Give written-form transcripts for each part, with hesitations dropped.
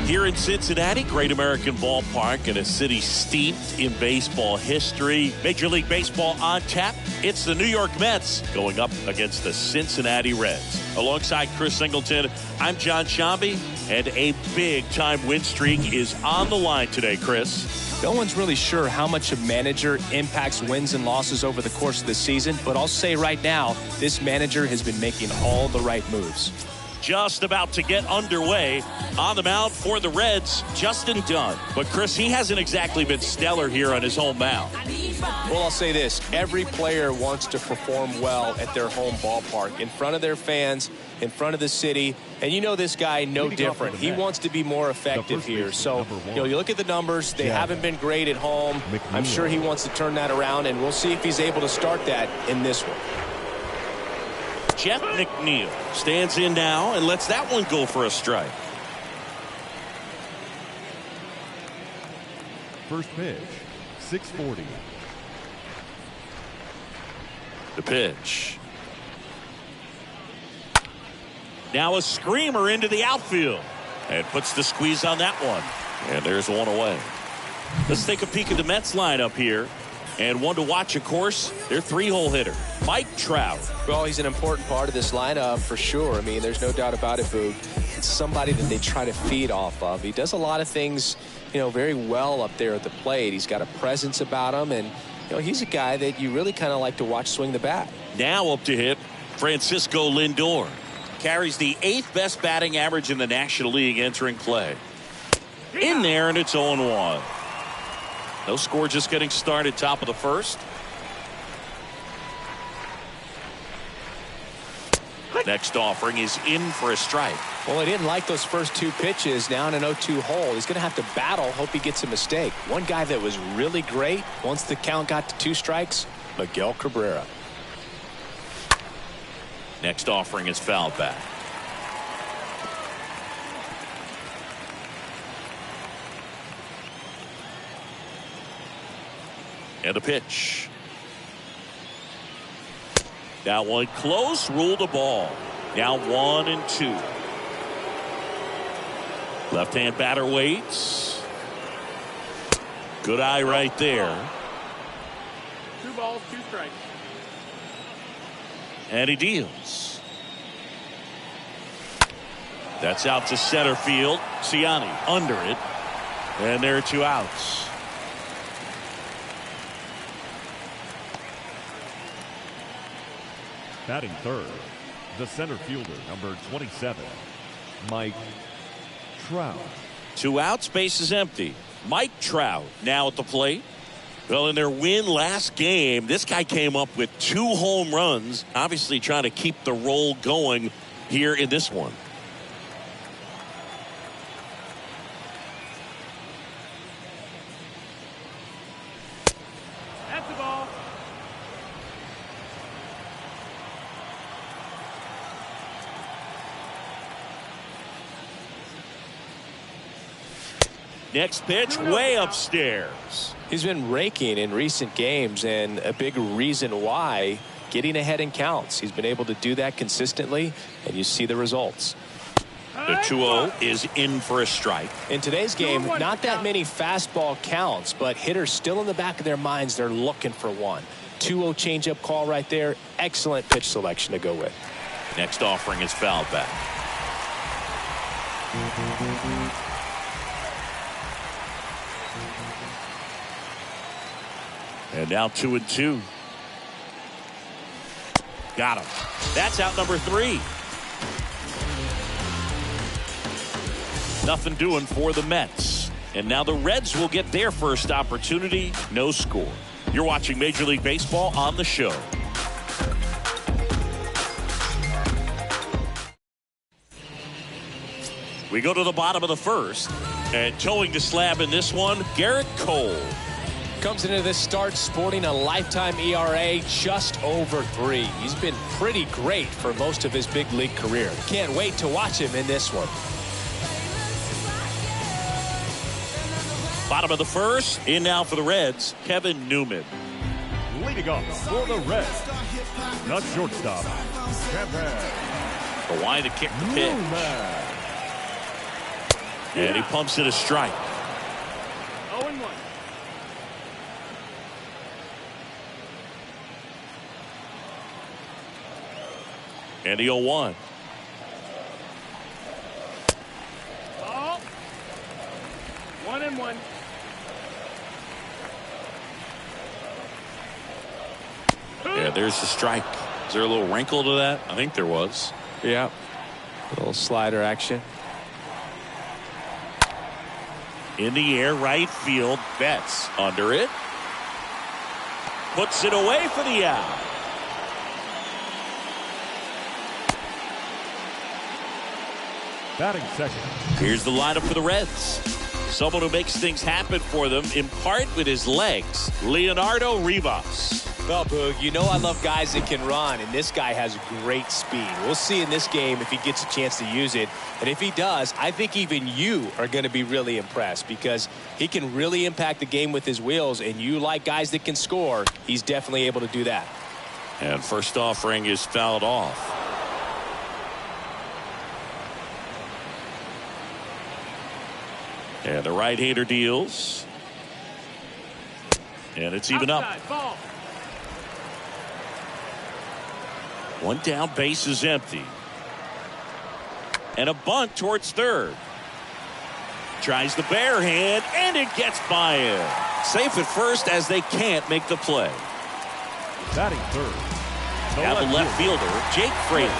Here in Cincinnati, great American ballpark and a city steeped in baseball history. Major League Baseball on tap. It's the New York Mets going up against the Cincinnati Reds. Alongside Chris Singleton, I'm John Shambi, and a big-time win streak is on the line today, Chris. No one's really sure how much a manager impacts wins and losses over the course of the season, but I'll say right now, this manager has been making all the right moves. Just about to get underway. On the mound for the Reds, Justin Dunn. But Chris, he hasn't exactly been stellar here on his home mound. Well, I'll say this. Every player wants to perform well at their home ballpark, in front of their fans, in front of the city. And you know this guy no different. He wants to be more effective here. So, you look at the numbers. They haven't been great at home. I'm sure he wants to turn that around, and we'll see if he's able to start that in this one. Jeff McNeil stands in now and lets that one go for a strike. First pitch, 640. The pitch. Now a screamer into the outfield. And puts the squeeze on that one. And there's one away. Let's take a peek at the Mets lineup here. And one to watch, of course, their three-hole hitter, Mike Trout. Well, he's an important part of this lineup for sure. I mean, there's no doubt about it, Boog. It's somebody that they try to feed off of. He does a lot of things, very well up there at the plate. He's got a presence about him, and, he's a guy that you really kind of like to watch swing the bat. Now up to hit, Francisco Lindor. Carries the 8th best batting average in the National League entering play. In there, and it's 0-1. No score, just getting started, top of the first. Next offering is in for a strike. Well, he didn't like those first two pitches. Now in an 0-2 hole, he's going to have to battle, hope he gets a mistake. One guy that was really great once the count got to 2 strikes, Miguel Cabrera. Next offering is fouled back. And a pitch. Now one close, ruled a ball. Now 1-2. Left-hand batter waits. Good eye right there. 2 balls, 2 strikes. And he deals. That's out to center field. Ciani under it. And there are 2 outs. Batting third, the center fielder, number 27, Mike Trout. 2 outs, base is empty. Mike Trout now at the plate. Well, in their win last game, this guy came up with 2 home runs, obviously trying to keep the roll going here in this one. That's the ball. Next pitch, way upstairs. He's been raking in recent games, and a big reason why, getting ahead in counts. He's been able to do that consistently, and you see the results. The 2-0 is in for a strike. In today's game, not that many fastball counts, but hitters still in the back of their minds, they're looking for one. 2-0 changeup call right there. Excellent pitch selection to go with. Next offering is fouled back. And now 2-2. Got him. That's out number 3. Nothing doing for the Mets. And now the Reds will get their first opportunity. No score. You're watching Major League Baseball on the show. We go to the bottom of the first. And towing the slab in this one, Garrett Cole. Comes into this start sporting a lifetime ERA just over 3. He's been pretty great for most of his big league career. Can't wait to watch him in this one. Bottom of the first, in now for the Reds, Kevin Newman. Leading off for the Reds, the shortstop, Kevin The line to kick the pitch. Newman. And he pumps it a strike. 0-1. And the 0-1. Ball. 1-1. Yeah, there's the strike. Is there a little wrinkle to that? I think there was. Yeah. A little slider action. In the air, right field. Betts under it. Puts it away for the out. Batting second. Here's the lineup for the Reds. Someone who makes things happen for them, in part with his legs, Leonardo Rivas. Well, Boog, you know I love guys that can run, and this guy has great speed. We'll see in this game if he gets a chance to use it. And if he does, I think even you are going to be really impressed because he can really impact the game with his wheels, and you like guys that can score. He's definitely able to do that. And first offering is fouled off. And the right-hander deals. And it's even up. Outside, ball. One down, base is empty. And a bunt towards third. Tries the bare hand, and it gets by him. Safe at first as they can't make the play. Batting third. Now the left fielder, Jake Fraley.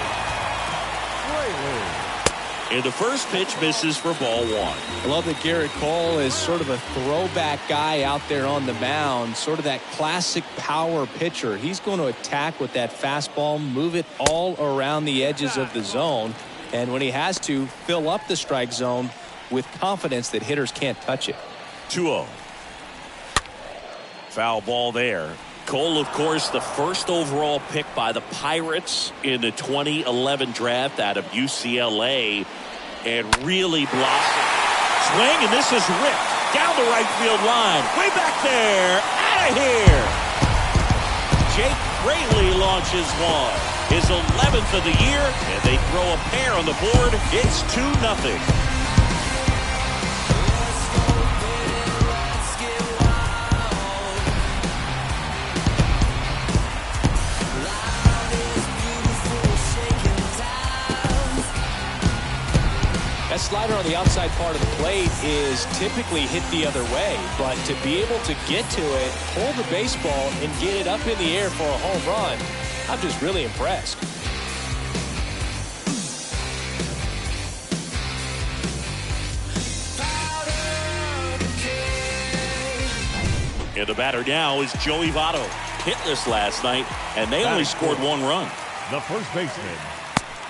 And the first pitch misses for ball one. I love that Garrett Cole is sort of a throwback guy out there on the mound, sort of that classic power pitcher. He's going to attack with that fastball, move it all around the edges of the zone, and when he has to, fill up the strike zone with confidence that hitters can't touch it. 2-0. Foul ball there. Cole, of course, the first overall pick by the Pirates in the 2011 draft out of UCLA, and really blossomed. Swing, and this is ripped down the right field line. Way back there. Out of here. Jake Fraley launches one. His 11th of the year, and they throw a pair on the board. It's 2-0. That slider on the outside part of the plate is typically hit the other way, but to be able to get to it, hold the baseball, and get it up in the air for a home run, I'm just really impressed. And the batter now is Joey Votto. Hitless last night, and they only scored one run. The first baseman.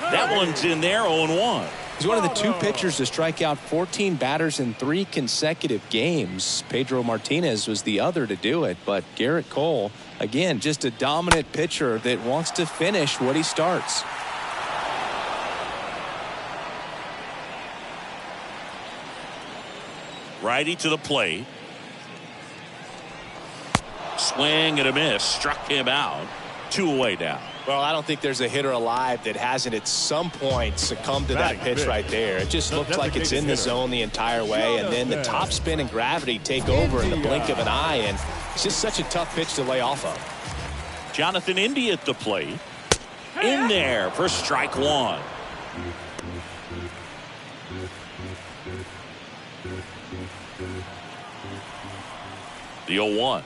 That one's in there, 0-1. He's one of the two pitchers to strike out 14 batters in 3 consecutive games. Pedro Martinez was the other to do it, but Garrett Cole, again, just a dominant pitcher that wants to finish what he starts. Righty to the plate. Swing and a miss. Struck him out. 2 away now. Well, I don't think there's a hitter alive that hasn't at some point succumbed to that pitch right there. It just looks like it's in the zone the entire way, and then the top spin and gravity take over in the blink of an eye, and it's just such a tough pitch to lay off of. Jonathan India at the plate. In there for strike one. The 0-1.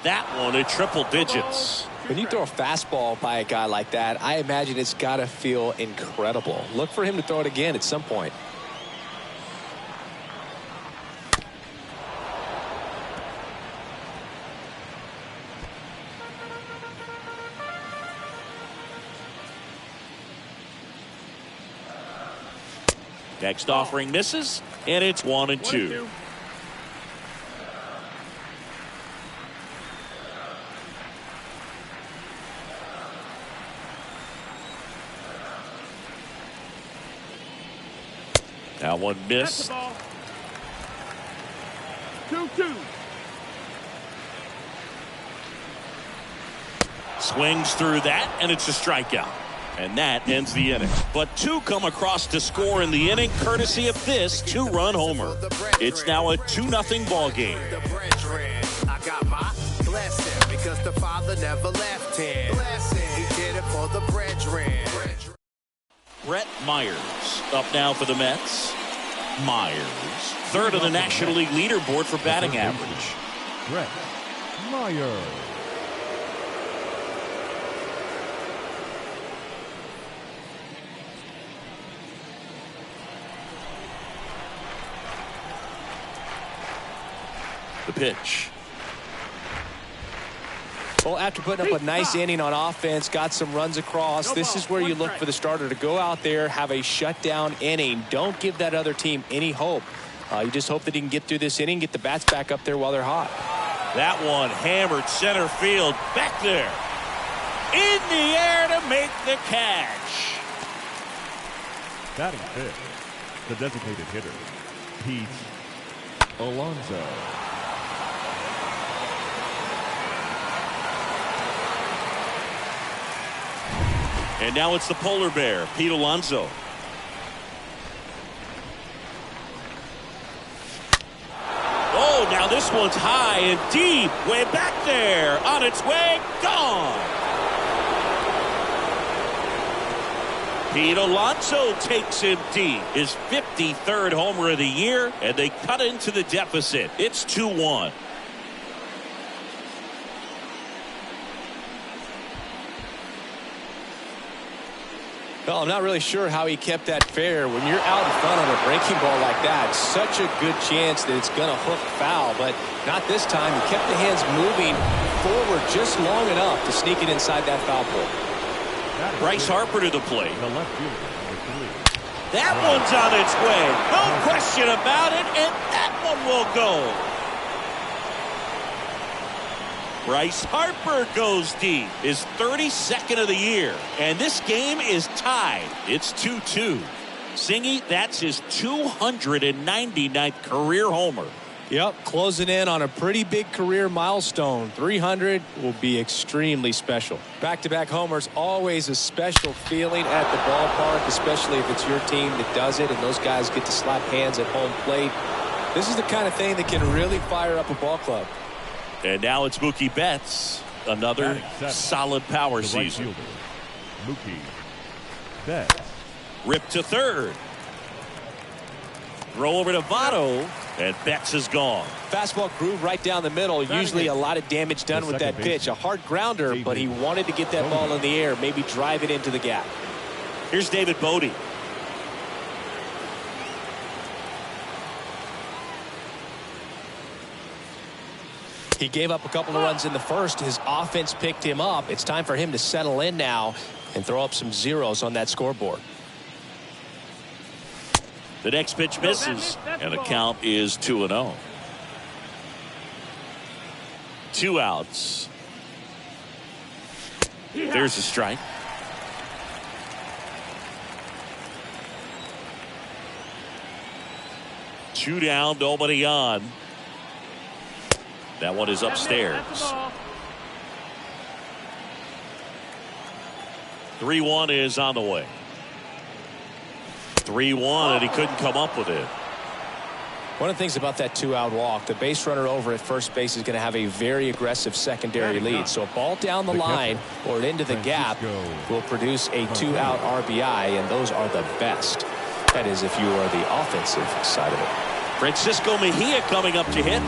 That one at triple digits. When you throw a fastball by a guy like that, I imagine it's got to feel incredible. Look for him to throw it again at some point. Next offering misses, and it's 1-2. That one missed. 2-2. Swings through that, and it's a strikeout. And that ends the inning. But two come across to score in the inning, courtesy of this two-run homer. It's now a 2-0 ball game. I got my blessing because the Father never left him. He did it for the brethren. Brett Myers up now for the Mets. Myers, third on the National League leaderboard for batting average. Brett Myers. The pitch. Well, after putting up a nice inning on offense, got some runs across, this is where you look for the starter to go out there, have a shutdown inning. Don't give that other team any hope. You just hope that he can get through this inning, get the bats back up there while they're hot. That one hammered center field back there. In the air to make the catch. Batting fifth, the designated hitter, Pete Alonso. And now it's the polar bear, Pete Alonso. Oh, now this one's high and deep, way back there, on its way, gone. Pete Alonso takes him deep, his 53rd homer of the year, and they cut into the deficit. It's 2-1. Well, I'm not really sure how he kept that fair. When you're out in front on a breaking ball like that, such a good chance that it's going to hook foul, but not this time. He kept the hands moving forward just long enough to sneak it inside that foul pole. Bryce Harper to the plate. The left fielder, number 3. That one's on its way. No question about it, and that one will go. Bryce Harper goes deep, his 32nd of the year, and this game is tied. It's 2-2. Singy, that's his 299th career homer. Yep, closing in on a pretty big career milestone. 300 will be extremely special. Back-to-back homers, always a special feeling at the ballpark, especially if it's your team that does it and those guys get to slap hands at home plate. This is the kind of thing that can really fire up a ball club. And now it's Mookie Betts, another solid power season. Right fielder, Mookie Betts. Ripped to third. Throw over to Votto, and Betts is gone. Fastball groove right down the middle. Usually a lot of damage done with that pitch. A hard grounder, but he wanted to get that ball in the air, maybe drive it into the gap. Here's David Bodie. He gave up a couple of runs in the first. His offense picked him up. It's time for him to settle in now and throw up some zeros on that scoreboard. The next pitch misses, and the count is 2-0. 2 outs. There's a strike. Two down, nobody on. That one is upstairs. 3-1 is on the way. 3-1, and he couldn't come up with it. One of the things about that 2-out walk, the base runner over at first base is going to have a very aggressive secondary lead. So a ball down the line or into the gap will produce a 2-out RBI, and those are the best. That is if you are the offensive side of it. Francisco Mejia coming up to hit.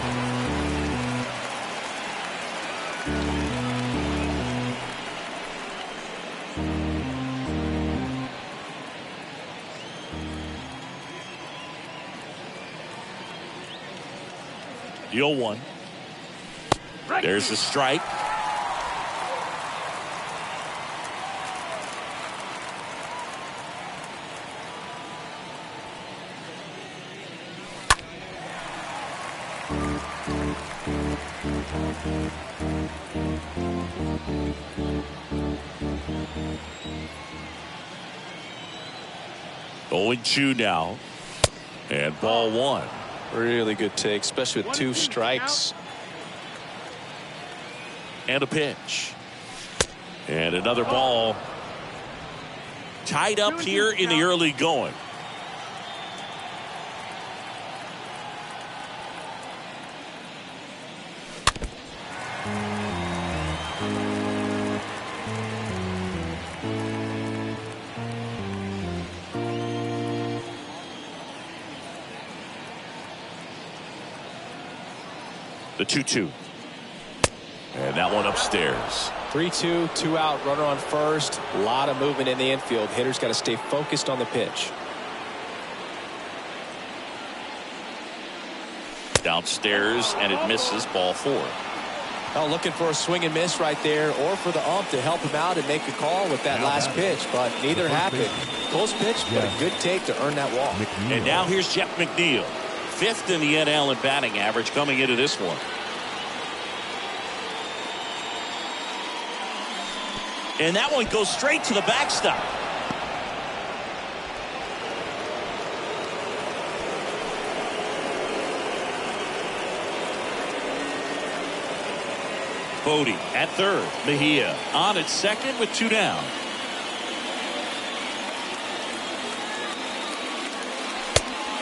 The 0-1. There's the strike. Going 2 now, and ball 1. Really good take, especially with 2 strikes. And a pitch. And another ball. Tied up here in the early going. The 2-2. And that one upstairs. 3-2, 2 out, runner on first. A lot of movement in the infield. Hitter's got to stay focused on the pitch. Downstairs, and it misses, ball 4. Oh, looking for a swing and miss right there, or for the ump to help him out and make a call with that last pitch, but neither happened. Close pitch, but a good take to earn that walk. And now here's Jeff McNeil. 5th in the NL in batting average coming into this one. And that one goes straight to the backstop. Bodie at third. Mejia on at second with 2 down.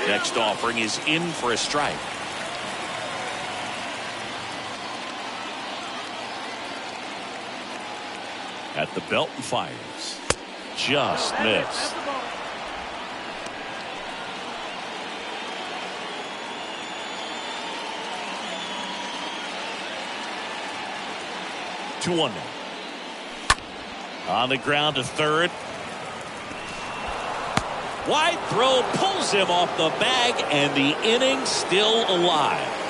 Next offering is in for a strike. At the belt and fires. Just missed. Two one now. On the ground to third. Wide throw pulls him off the bag, and the inning still alive.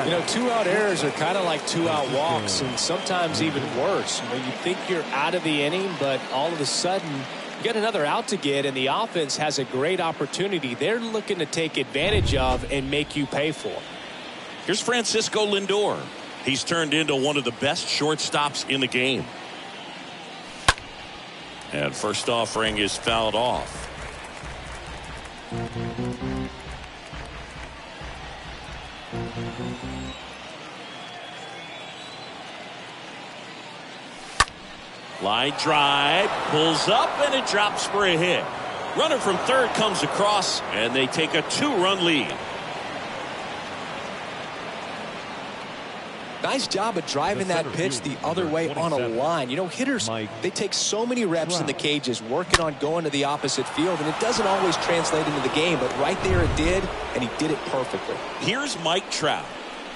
You know, 2-out errors are kind of like 2-out walks, and sometimes even worse. You know, you think you're out of the inning, but all of a sudden you get another out to get, and the offense has a great opportunity they're looking to take advantage of and make you pay for. Here's Francisco Lindor. He's turned into one of the best shortstops in the game. And first offering is fouled off. Line drive, pulls up, and it drops for a hit. Runner from third comes across, and they take a 2-run lead. Nice job of driving that pitch the other way on a line. You know, hitters, they take so many reps in the cages working on going to the opposite field, and it doesn't always translate into the game, but right there it did, and he did it perfectly. Here's Mike Trout,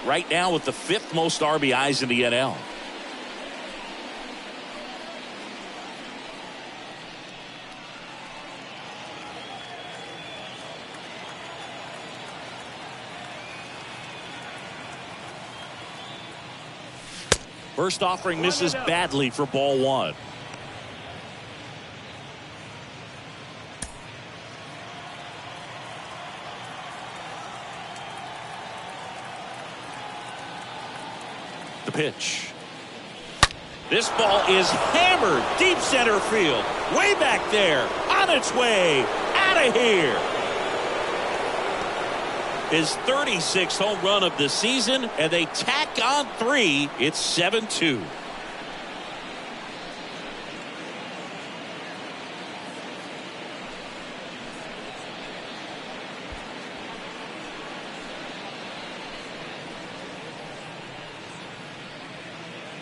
right now with the 5th most RBIs in the NL. First offering misses badly for ball 1. The pitch. This ball is hammered deep center field. Way back there. On its way. Out of here. His 36th home run of the season, and they tack on 3. It's 7-2.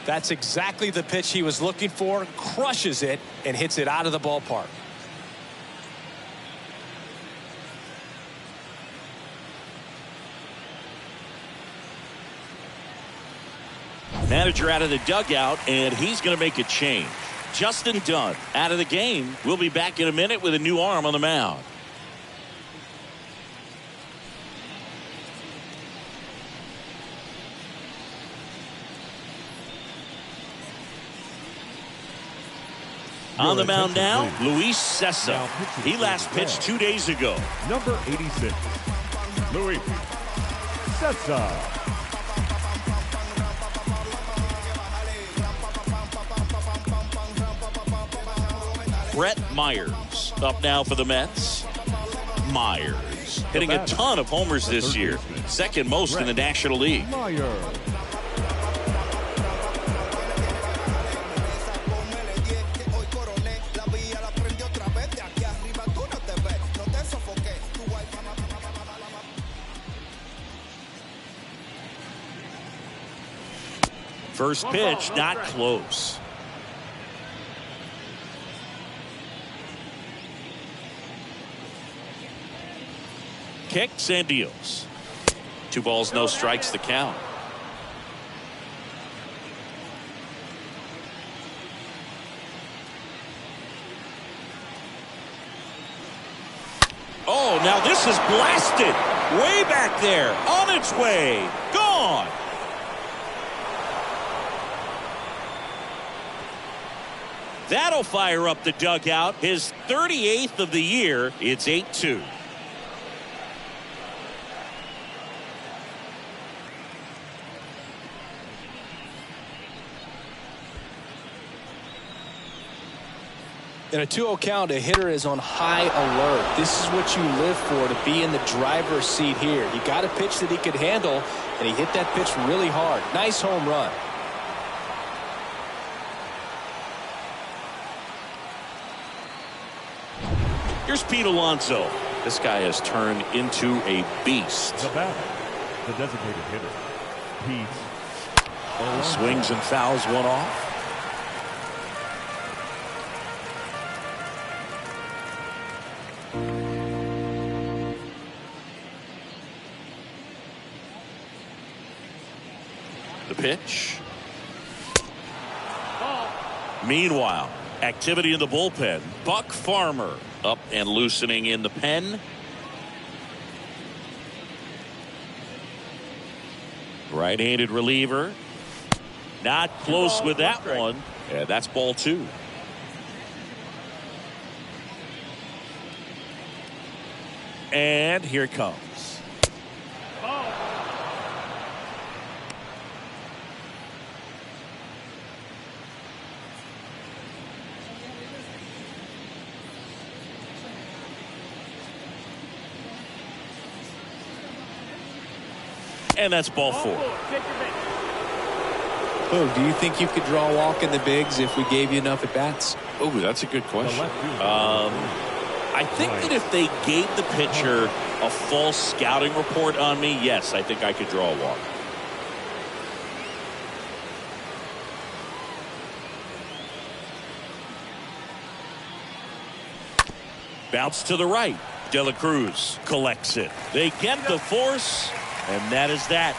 That's exactly the pitch he was looking for. Crushes it and hits it out of the ballpark. Manager out of the dugout, and he's going to make a change. Justin Dunn out of the game. We'll be back in a minute with a new arm on the mound. On the mound now, Luis Sessa. He last pitched 2 days ago. Number 86, Luis Sessa. Brett Myers up now for the Mets. Myers hitting a ton of homers this year. Second most in the National League. First pitch, not close. Kicks and deals. 2 balls, no strikes, the count. Oh, now this is blasted. Way back there. On its way. Gone. That'll fire up the dugout. His 38th of the year. It's 8-2. In a 2-0 count, a hitter is on high alert. This is what you live for, to be in the driver's seat here. He got a pitch that he could handle, and he hit that pitch really hard. Nice home run. Here's Pete Alonso. This guy has turned into a beast. The batter, the designated hitter, Pete Alonso. Swings and fouls one off. The pitch. Meanwhile, activity in the bullpen. Buck Farmer up and loosening in the pen. Right-handed reliever. Not close with that one. Yeah, that's ball 2. And here it comes. And that's ball 4. Oh, do you think you could draw a walk in the bigs if we gave you enough at bats? Oh, that's a good question. I think that if they gave the pitcher a false scouting report on me, yes, I think I could draw a walk. Bounce to the right. De La Cruz collects it. They get the force, and that is that.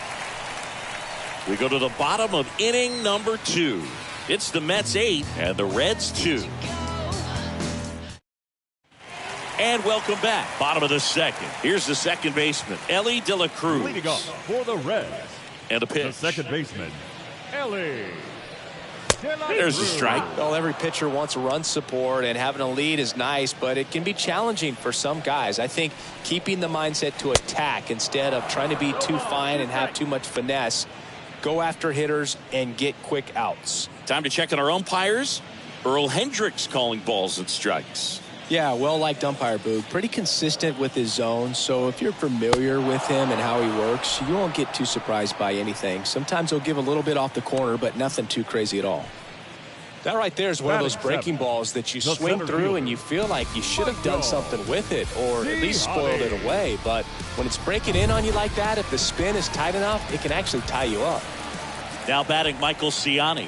We go to the bottom of inning number 2. It's the Mets 8 and the Reds 2. And welcome back. Bottom of the second. Here's the second baseman, Ellie De La Cruz. Leading off for the Reds. And the pitch. The second baseman, Ellie. There's the strike. Well, every pitcher wants run support, and having a lead is nice, but it can be challenging for some guys. I think keeping the mindset to attack instead of trying to be too fine and have too much finesse. Go after hitters and get quick outs. Time to check on our umpires. Earl Hendricks calling balls and strikes. Yeah, well-liked umpire, Boog. Pretty consistent with his zone, so if you're familiar with him and how he works, you won't get too surprised by anything. Sometimes he'll give a little bit off the corner, but nothing too crazy at all. That right there is one of those breaking balls that you swing through and you feel like you should have done something with it or at least spoiled it away. But when it's breaking in on you like that, if the spin is tight enough, it can actually tie you up. Now batting Michael Ciani.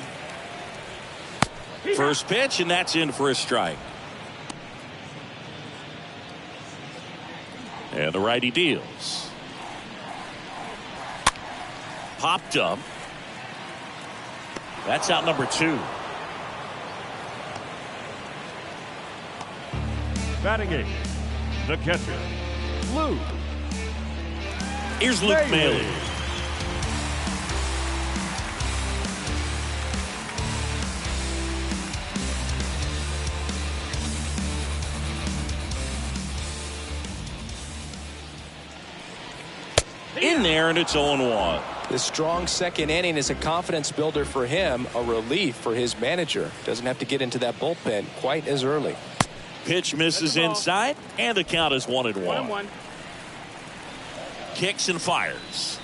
First pitch, and that's in for a strike. And the righty deals. Popped up. That's out number 2. Batting 8, the catcher, Luke. Here's Luke Maile. In there, and it's 0-1. This strong second inning is a confidence builder for him, a relief for his manager. Doesn't have to get into that bullpen quite as early. Pitch misses inside, and the count is 1-1. Kicks and fires.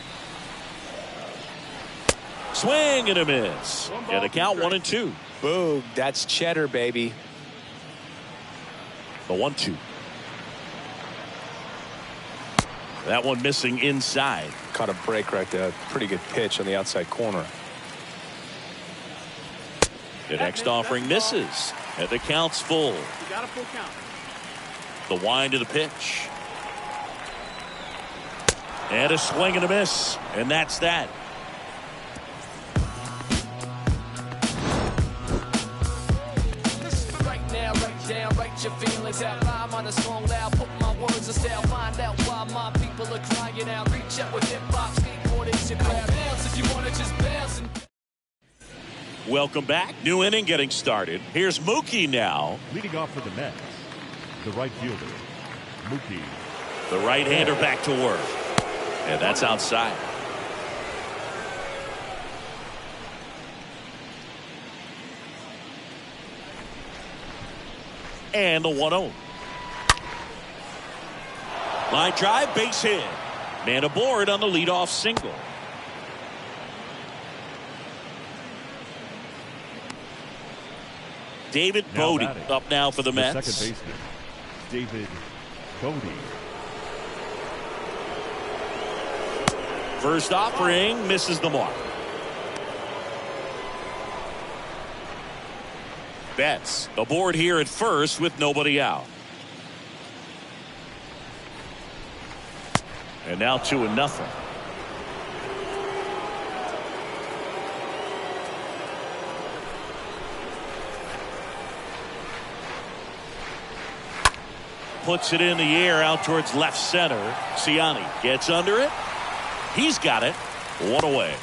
Swing and a miss. And the count 1-2. Boog, that's cheddar, baby. The 1-2. That one missing inside. Caught a break right there. Pretty good pitch on the outside corner. The next offering misses, and the count's full. You got a full count. The wind of the pitch. And a swing and a miss, and that's that. Right now, right down, write your feelings out. Rhyme on a song loud, put my words in style. Find out why my people are crying out. Reach out with hip-hop, skateboarding, your crowd. Bounce if you want to just bounce. Welcome back. New inning getting started. Here's Mookie now. Leading off for the Mets, the right fielder, Mookie. The right-hander back to work. And that's outside. And the 1-0. Line drive, base hit. Man aboard on the leadoff single. David Bodie up now for the Mets. Second baseman, David Bodie. First offering misses the mark. Betts aboard here at first with nobody out. And now 2-0. Puts it in the air out towards left center. Ciani gets under it. He's got it. One away.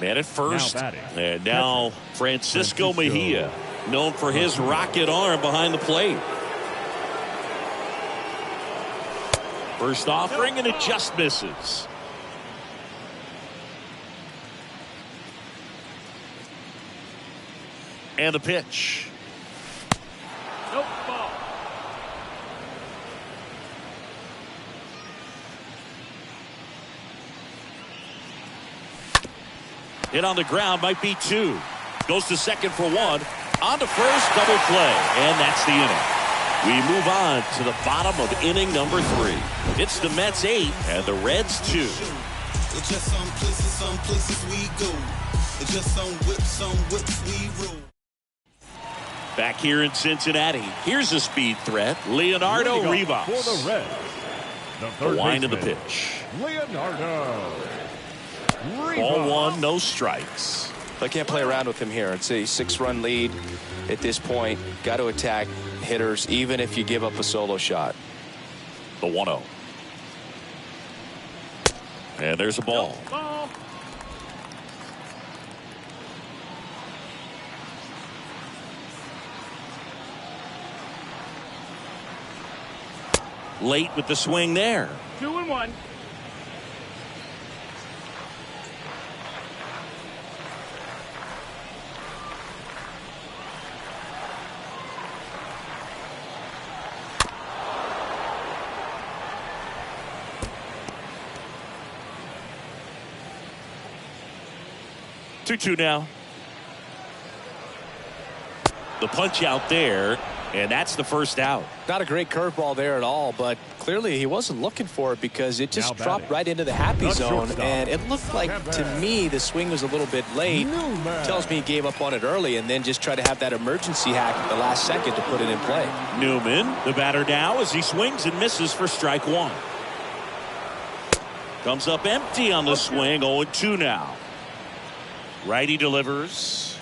Man at first. And now Francisco Mejia, known for his rocket arm behind the plate. First offering, and it just misses. And the pitch. Nope, ball. Hit on the ground, might be 2. Goes to second for 1. On to first, double play. And that's the inning. We move on to the bottom of inning number 3. It's the Mets 8 and the Reds 2. It's just some places we go. It's just some whips we roll. Back here in Cincinnati, here's a speed threat. Leonardo Rivas. For the Reds, the third wind of the baseman, pitch. Leonardo Rivas. Ball 1, no strikes. I can't play around with him here. It's a 6-run lead at this point. Got to attack hitters, even if you give up a solo shot. The 1-0. And there's a ball. Ball. Late with the swing there. 2-1. Two now. The punch out there, and that's the first out. Not a great curveball there at all, but clearly he wasn't looking for it because it just dropped right into the happy zone, and it looked like to me the swing was a little bit late. Tells me he gave up on it early and then just tried to have that emergency hack at the last second to put it in play. Newman, the batter now, as he swings and misses for strike 1. Comes up empty on the swing. 0-2 now. Righty delivers.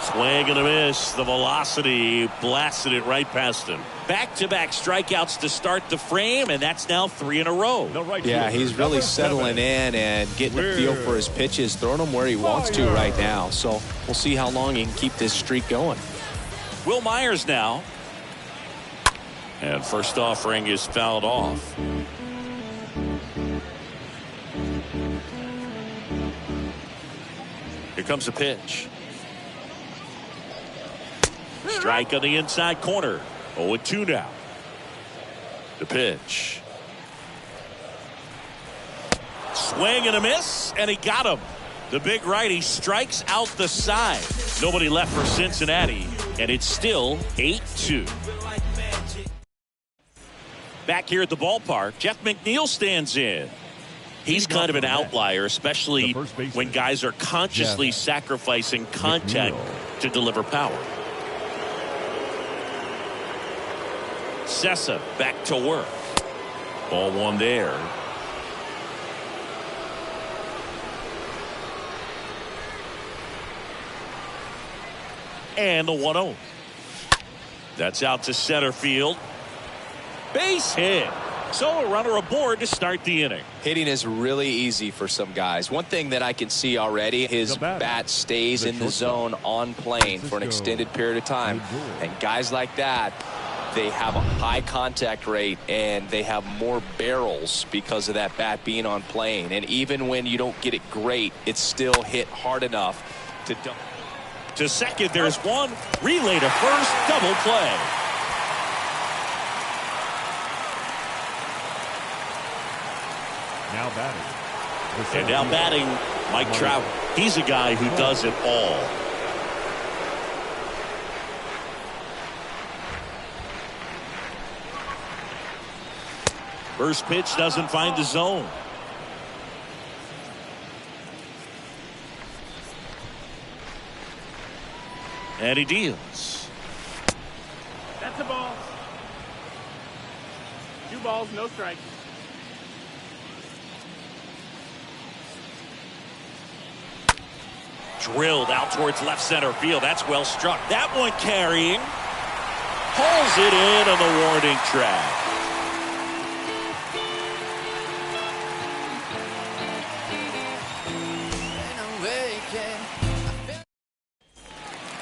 Swing and a miss. The velocity blasted it right past him. Back-to-back strikeouts to start the frame, and that's now 3 in a row. Yeah, he's really settling in and getting a feel for his pitches, throwing them where he wants to right now. So we'll see how long he can keep this streak going. Will Myers now. And first offering is fouled off. Here comes the pitch. Strike on the inside corner. 0-2 now. The pitch. Swing and a miss, and he got him. The big righty strikes out the side. Nobody left for Cincinnati, and it's still 8-2. Back here at the ballpark, Jeff McNeil stands in. He's kind of an outlier, especially when guys are consciously sacrificing contact to deliver power. Sessa back to work. Ball one there. And the 1-0. That's out to center field. Base hit. So a runner aboard to start the inning. Hitting is really easy for some guys. One thing that I can see already, his bat stays in the zone on plane for an extended period of time. And guys like that, they have a high contact rate and they have more barrels because of that bat being on plane. And even when you don't get it great, it's still hit hard enough to dump. To second, there's one. Relay to first, double play. Now batting. And now batting, Mike Trout. He's a guy who does it all. First pitch doesn't find the zone. And he deals. That's a ball. 2 balls, no strikes. Drilled out towards left center field. That's well struck. That one carrying. Pulls it in on the warning track.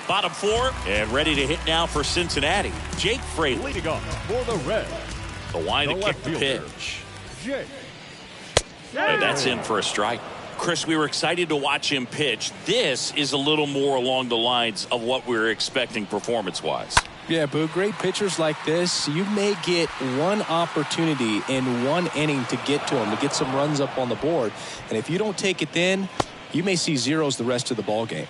Bottom 4 and ready to hit now for Cincinnati. Jake Fraley leading off for the Reds. The line to kick the pitch. And that's in for a strike. Chris, we were excited to watch him pitch. This is a little more along the lines of what we were expecting performance-wise. Yeah, Boo, great pitchers like this, you may get one opportunity in one inning to get to them, to get some runs up on the board. And if you don't take it then, you may see zeros the rest of the ball game.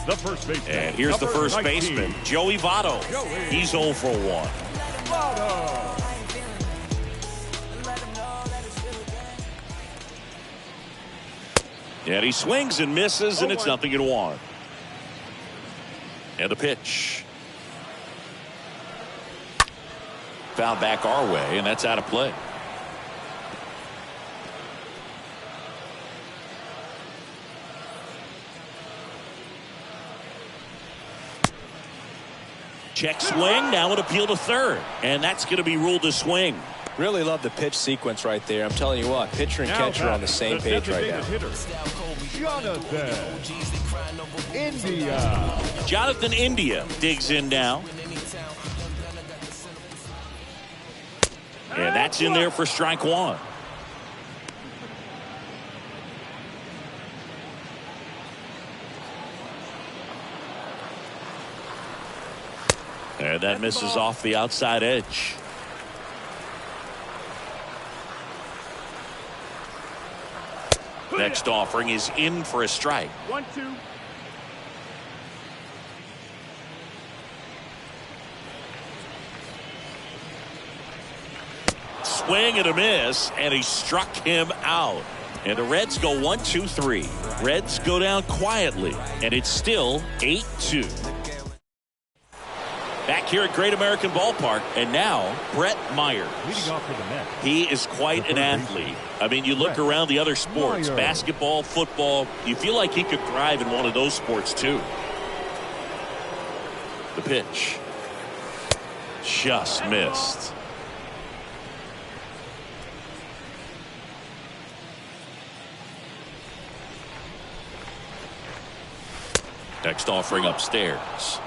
The first baseman. And here's the first baseman, Joey Votto. He's 0 for 1. Votto. And he swings and misses, and it's 0-1. And the pitch. Foul back our way, and that's out of play. Check swing, now an appeal to third, and that's going to be ruled a swing. Really love the pitch sequence right there. I'm telling you what, pitcher and catcher on the same page right now. Jonathan India digs in now. And that's in there for strike 1. And that misses off the outside edge. Next offering is in for a strike. 1-2. Swing and a miss, and he struck him out. And the Reds go 1-2-3. Reds go down quietly, and it's still 8-2. Back here at Great American Ballpark, and now Brett Meyer. Leading off for the Mets. He is quite an athlete. I mean, you look around the other sports, basketball, football, you feel like he could thrive in one of those sports too. The pitch. Just missed. Next offering upstairs.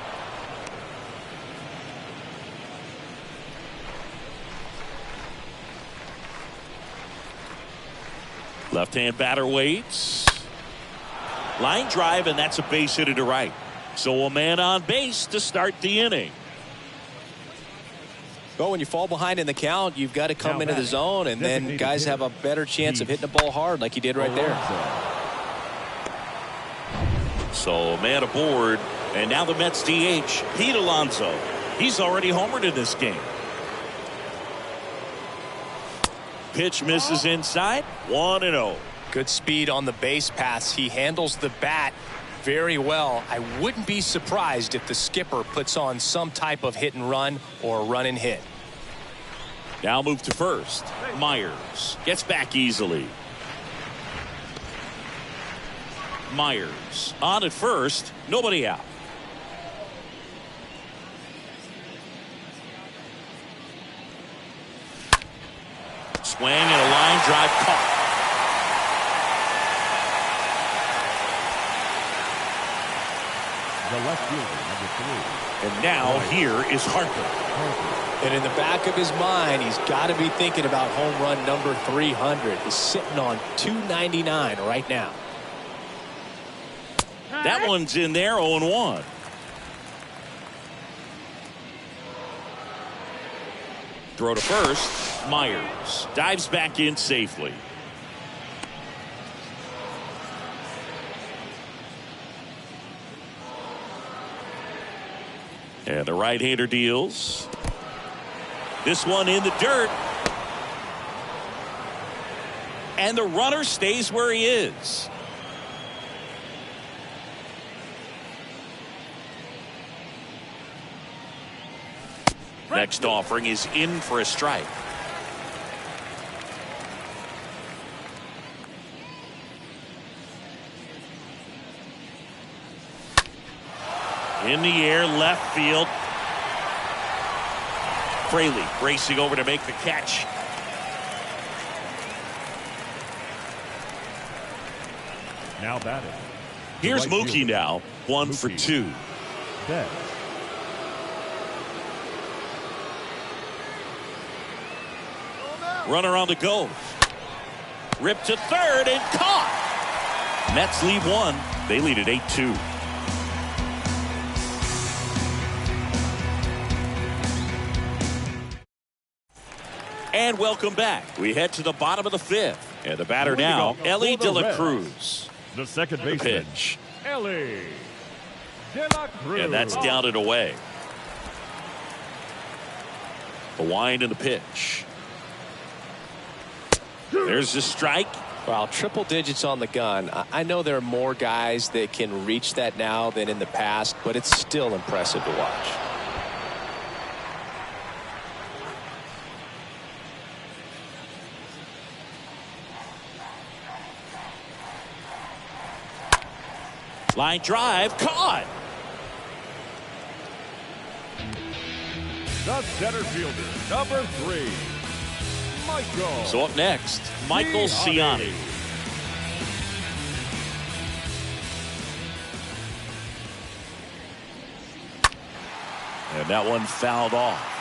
Left-hand batter waits. Line drive, and that's a base hit to right. So a man on base to start the inning. Well, when you fall behind in the count, you've got to come into the zone, and then guys have a better chance of hitting the ball hard like he did right there. So man aboard, and now the Mets DH, Pete Alonso. He's already homered in this game. pitch misses inside. 1-0. Good speed on the base paths. He handles the bat very well. I wouldn't be surprised if the skipper puts on some type of hit and run or run and hit. Now move to first. Myers gets back easily. Myers on at first. Nobody out. Swing and a line drive caught. The left fielder, number 3. And now here is Harper. And in the back of his mind, he's got to be thinking about home run number 300. He's sitting on 299 right now. That one's in there. 0-1. Throw to first. Myers dives back in safely. And the right-hander deals. This one in the dirt. And the runner stays where he is. Next offering is in for a strike. In the air, left field. Fraley racing over to make the catch. Now batting. Here's Right Mookie fielder. now. 1 for Mookie. 2. Betts. Runner on the go. Ripped to third and caught. Mets lead 1. They lead at 8-2. And welcome back. We head to the bottom of the 5th. And the batter now, Ellie De La Cruz. The second The baseman, pitch. Ellie De La Cruz. And that's down and away. The wind and the pitch. There's the strike. Well, triple digits on the gun. I know there are more guys that can reach that now than in the past, but it's still impressive to watch. Line drive caught. The center fielder, number 3, Michael. So up next, Michael Ciani. And that one fouled off.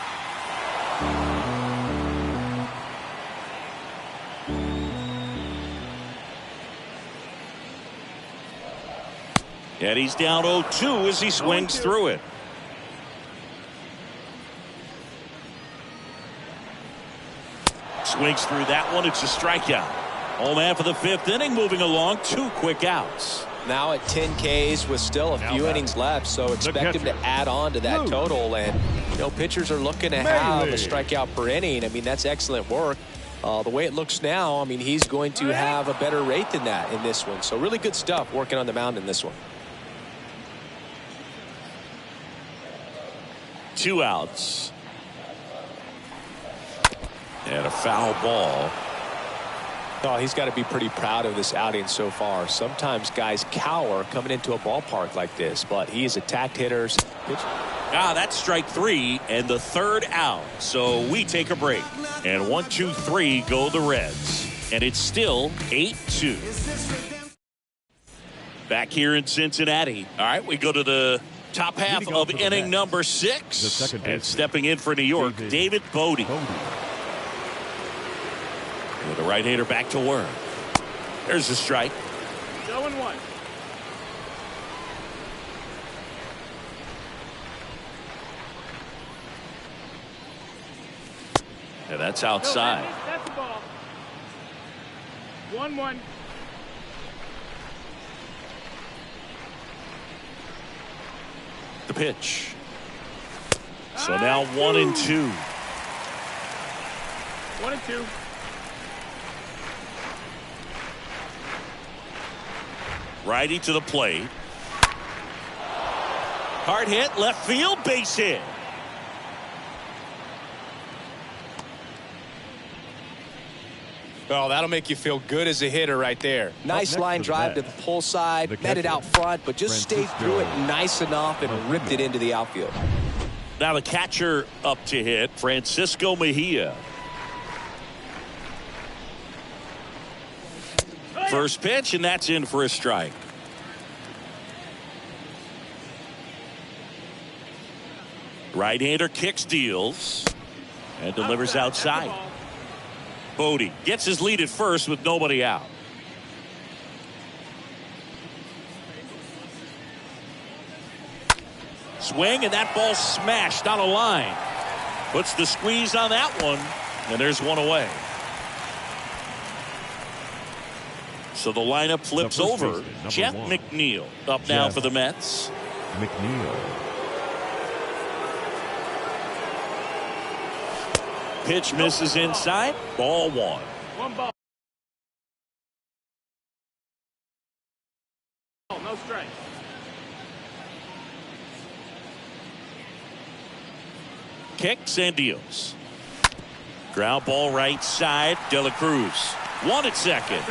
And he's down 0-2 as he swings through it. Swings through that one. It's a strikeout. Home man for the 5th inning, moving along. 2 quick outs. Now at 10 Ks with still a few innings left, so expect him to add on to that total. And, you know, pitchers are looking to have a strikeout per inning. I mean, that's excellent work. The way it looks now, I mean, he's going to have a better rate than that in this one. So really good stuff working on the mound in this one. 2 outs. And a foul ball. Oh, he's got to be pretty proud of this outing so far. Sometimes guys cower coming into a ballpark like this, but he has attacked hitters. That's strike 3 and the 3rd out. So we take a break. And 1, 2, 3 go the Reds. And it's still 8-2. Back here in Cincinnati. All right, we go to the top half of inning number 6. And stepping in for New York, David Bodie. With the right-hander back to work. There's the strike. 0-1. And that's outside. That's the ball. 1-1. The pitch. So now 1-2. 1-2. Righty to the plate. Hard hit, left field, base hit. Oh, that'll make you feel good as a hitter right there. Nice line drive to the pull side, met it out front, but just stayed through it nice enough and ripped it into the outfield. Now the catcher up to hit, Francisco Mejia. First pitch, and that's in for a strike. Right-hander kicks, deals, and delivers outside. Bodie gets his lead at first with nobody out. Swing, and that ball smashed on a line. Puts the squeeze on that one, and there's one away. So the lineup flips over. Jeff McNeil up now for the Mets. McNeil. Pitch misses inside. Ball one. One ball. No strike. Kicks and deals. Ground ball right side. De La Cruz. One at second.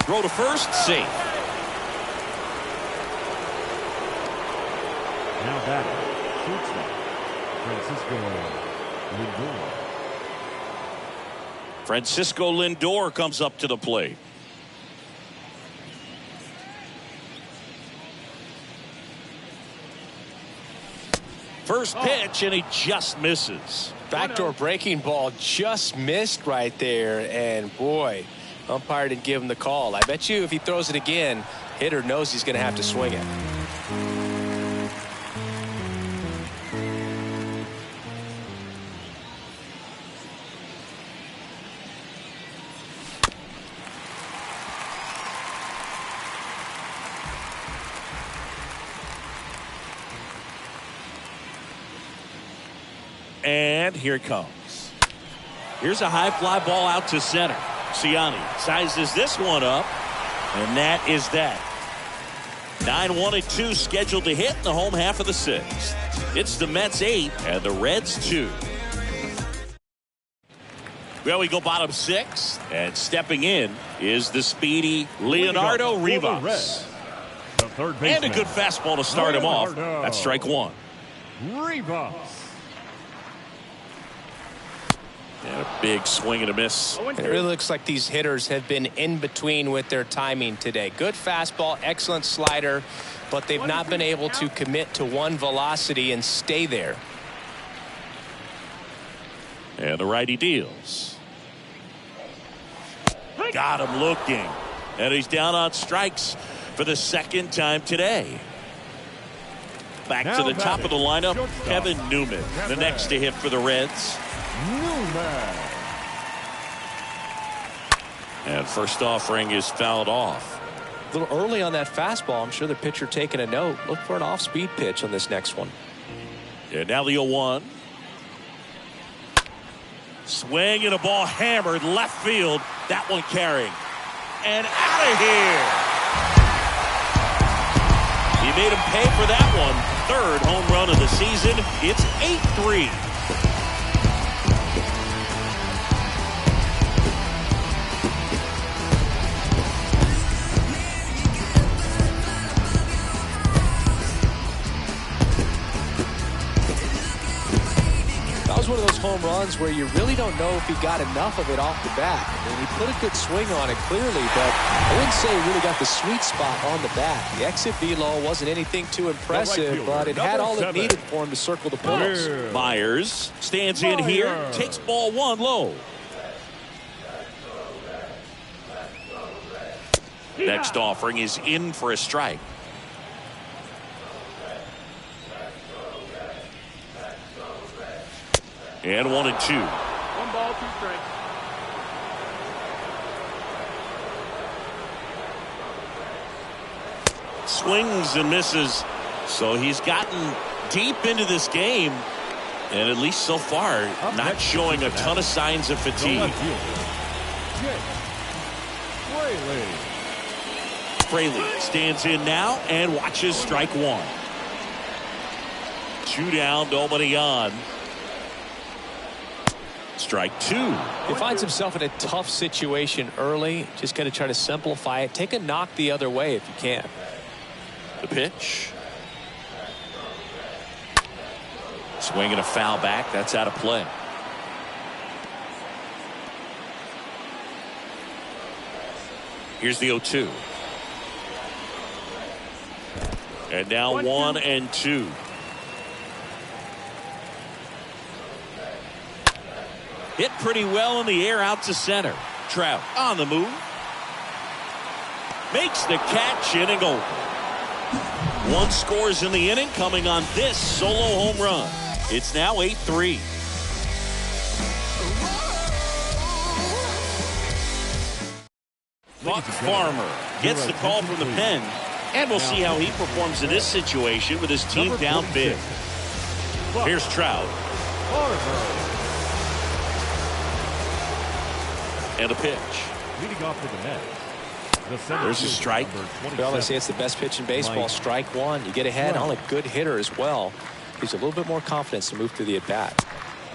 Throw to first, safe. Now batting, shortstop, Francisco Lindor. Francisco Lindor comes up to the plate. First pitch, and he just misses. Backdoor breaking ball just missed right there, and boy, umpire didn't give him the call. I bet you if he throws it again, hitter knows he's going to have to swing it. And here it comes. Here's a high fly ball out to center. Ciani sizes this one up, and that is that. 9-1-2 scheduled to hit in the home half of the sixth. It's the Mets 8 and the Reds 2. Well, we go bottom six, and stepping in is the speedy Leonardo Rivas. The third baseman. And a good fastball to start him off. That's strike one. Rivas. And a big swing and a miss. It really looks like these hitters have been in between with their timing today. Good fastball, excellent slider, but they've not been able to commit to one velocity and stay there. And the righty deals. Got him looking. And he's down on strikes for the second time today. Back to the top of the lineup, Kevin Newman, the next to hit for the Reds. Newman. And first offering is fouled off. A little early on that fastball. I'm sure the pitcher taking a note. Look for an off-speed pitch on this next one. And now the 0-1. Swing and a ball hammered left field. That one carrying. And out of here. He made him pay for that one. Third home run of the season. It's 8-3. One of those home runs where you really don't know if he got enough of it off the bat. I mean, he put a good swing on it clearly, but I wouldn't say he really got the sweet spot on the bat. The exit velo wasn't anything too impressive, but it had all it needed for him to circle the pillars. Myers stands in here, takes ball one low. Next offering is in for a strike. And 1-2. 1 ball, 2 strikes. Swings and misses. So he's gotten deep into this game, and at least so far not showing a ton of signs of fatigue. Fraley stands in now and watches strike one. 2 down, nobody on. Strike two. He finds himself in a tough situation early. Just got to try to simplify it. Take a knock the other way if you can. The pitch. Swing and a foul back. That's out of play. Here's the 0-2. And now 1-2. Hit pretty well in the air out to center. Trout on the move. Makes the catch, inning over. 1 scores in the inning coming on this solo home run. It's now 8-3. Buck Farmer gets the call from the pen, and we'll see how he performs in this situation with his team down big. Here's Trout. And a pitch. Leading off for the Mets. There's a strike. Well, they say it's the best pitch in baseball. Strike one. You get ahead on a good hitter as well. Gives a little bit more confidence to move through the at-bat.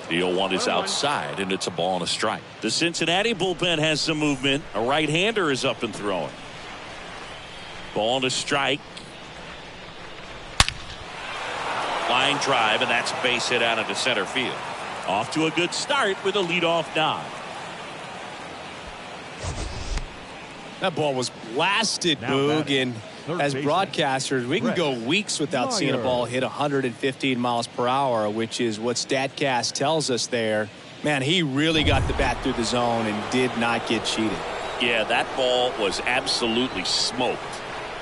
The 0-1 is outside, and it's a ball and a strike. The Cincinnati bullpen has some movement. A right-hander is up and throwing. Ball to strike. Line drive, and that's a base hit out into center field. Off to a good start with a leadoff nod. That ball was blasted, Boog, and as broadcasters, we can go weeks without seeing a ball hit 115 miles per hour, which is what StatCast tells us there. Man, he really got the bat through the zone and did not get cheated. Yeah, that ball was absolutely smoked.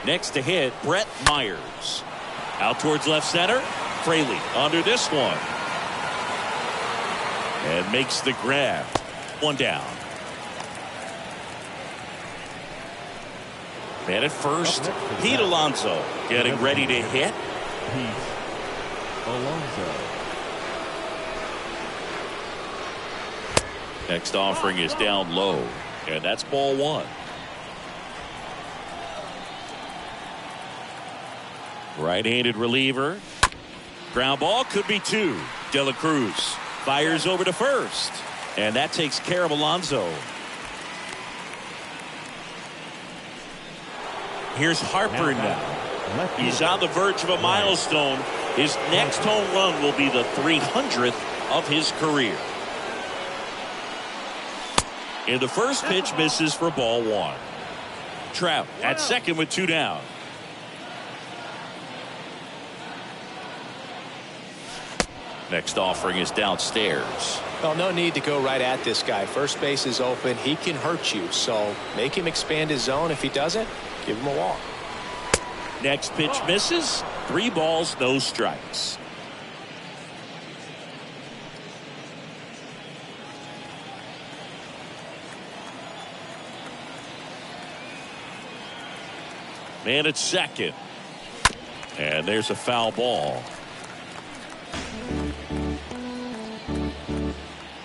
Next to hit, Brett Myers. Out towards left center. Fraley under this one. And makes the grab. One down. Man at first, Pete Alonso getting ready to hit. Pete Alonso. Next offering is down low, and that's ball one. Right-handed reliever. Ground ball could be two. De La Cruz fires over to first, and that takes care of Alonso. Here's Harper now. He's on the verge of a milestone. His next home run will be the 300th of his career. And the first pitch misses for ball one. Trout at second with two down. Next offering is downstairs. Well, no need to go right at this guy. First base is open. He can hurt you, so make him expand his zone. If he doesn't, give him a walk. Next pitch misses. 3 balls, no strikes. Man at second. And there's a foul ball.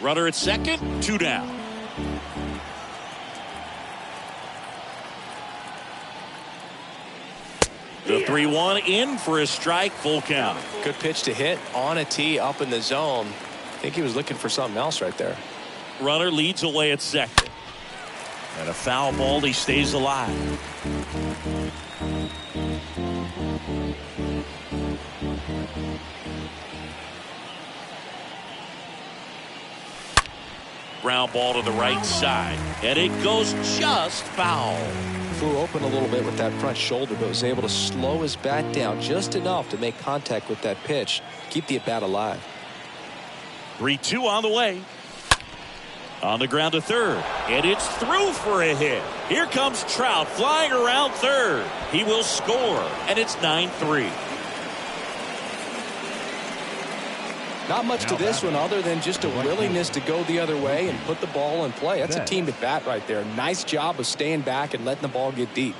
Runner at second, 2 down. The 3-1 in for a strike, full count. Good pitch to hit on a tee up in the zone. I think he was looking for something else right there. Runner leads away at second. And a foul ball, he stays alive. Ground ball to the right side, and it goes just foul. Flew open a little bit with that front shoulder, but was able to slow his bat down just enough to make contact with that pitch, keep the at-bat alive. 3-2 on the way. On the ground to third, and it's through for a hit. Here comes Trout flying around third. He will score, and it's 9-3. Not much to this one other than just a willingness to go the other way and put the ball in play. That's a team at bat right there. Nice job of staying back and letting the ball get deep.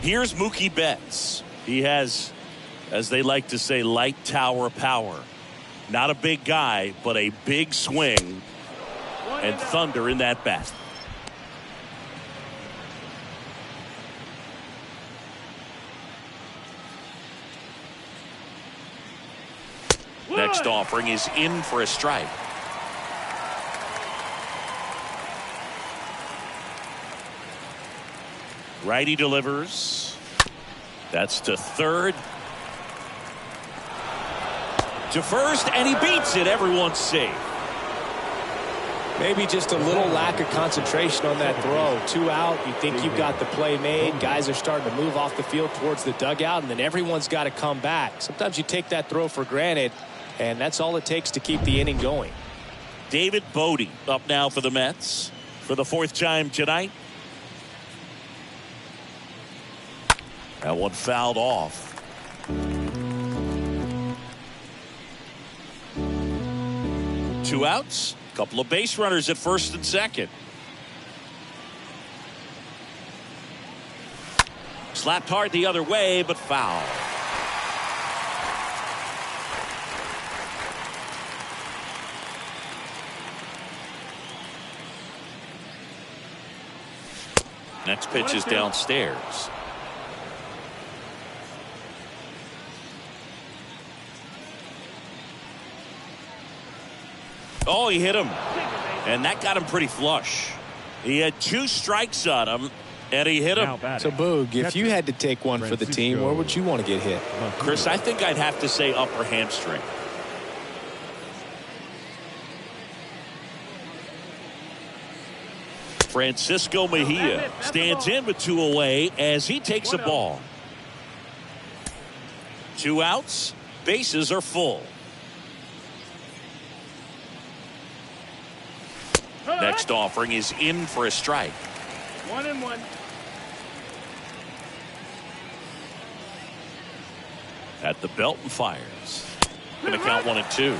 Here's Mookie Betts. He has, as they like to say, light tower power. Not a big guy, but a big swing and thunder in that bat. Next offering is in for a strike. Righty delivers. That's to third. To first, and he beats it. Everyone's safe. Maybe just a little lack of concentration on that throw. 2 out. You think you've got the play made. Guys are starting to move off the field towards the dugout, and then everyone's got to come back. Sometimes you take that throw for granted, and that's all it takes to keep the inning going. David Bodie up now for the Mets for the 4th time tonight. That one fouled off. Two outs. Couple of base runners at first and second. Slapped hard the other way, but foul. Next pitch is downstairs. Oh, he hit him. And that got him pretty flush. He had 2 strikes on him, and he hit him. So, Boog, if you had to take one for the team, where would you want to get hit? Chris, I think I'd have to say upper hamstring. Francisco Mejia stands in with 2 away as he takes a ball. 2 outs. Bases are full. Next offering is in for a strike. 1-1. At the belt and fires. Going to count 1-2.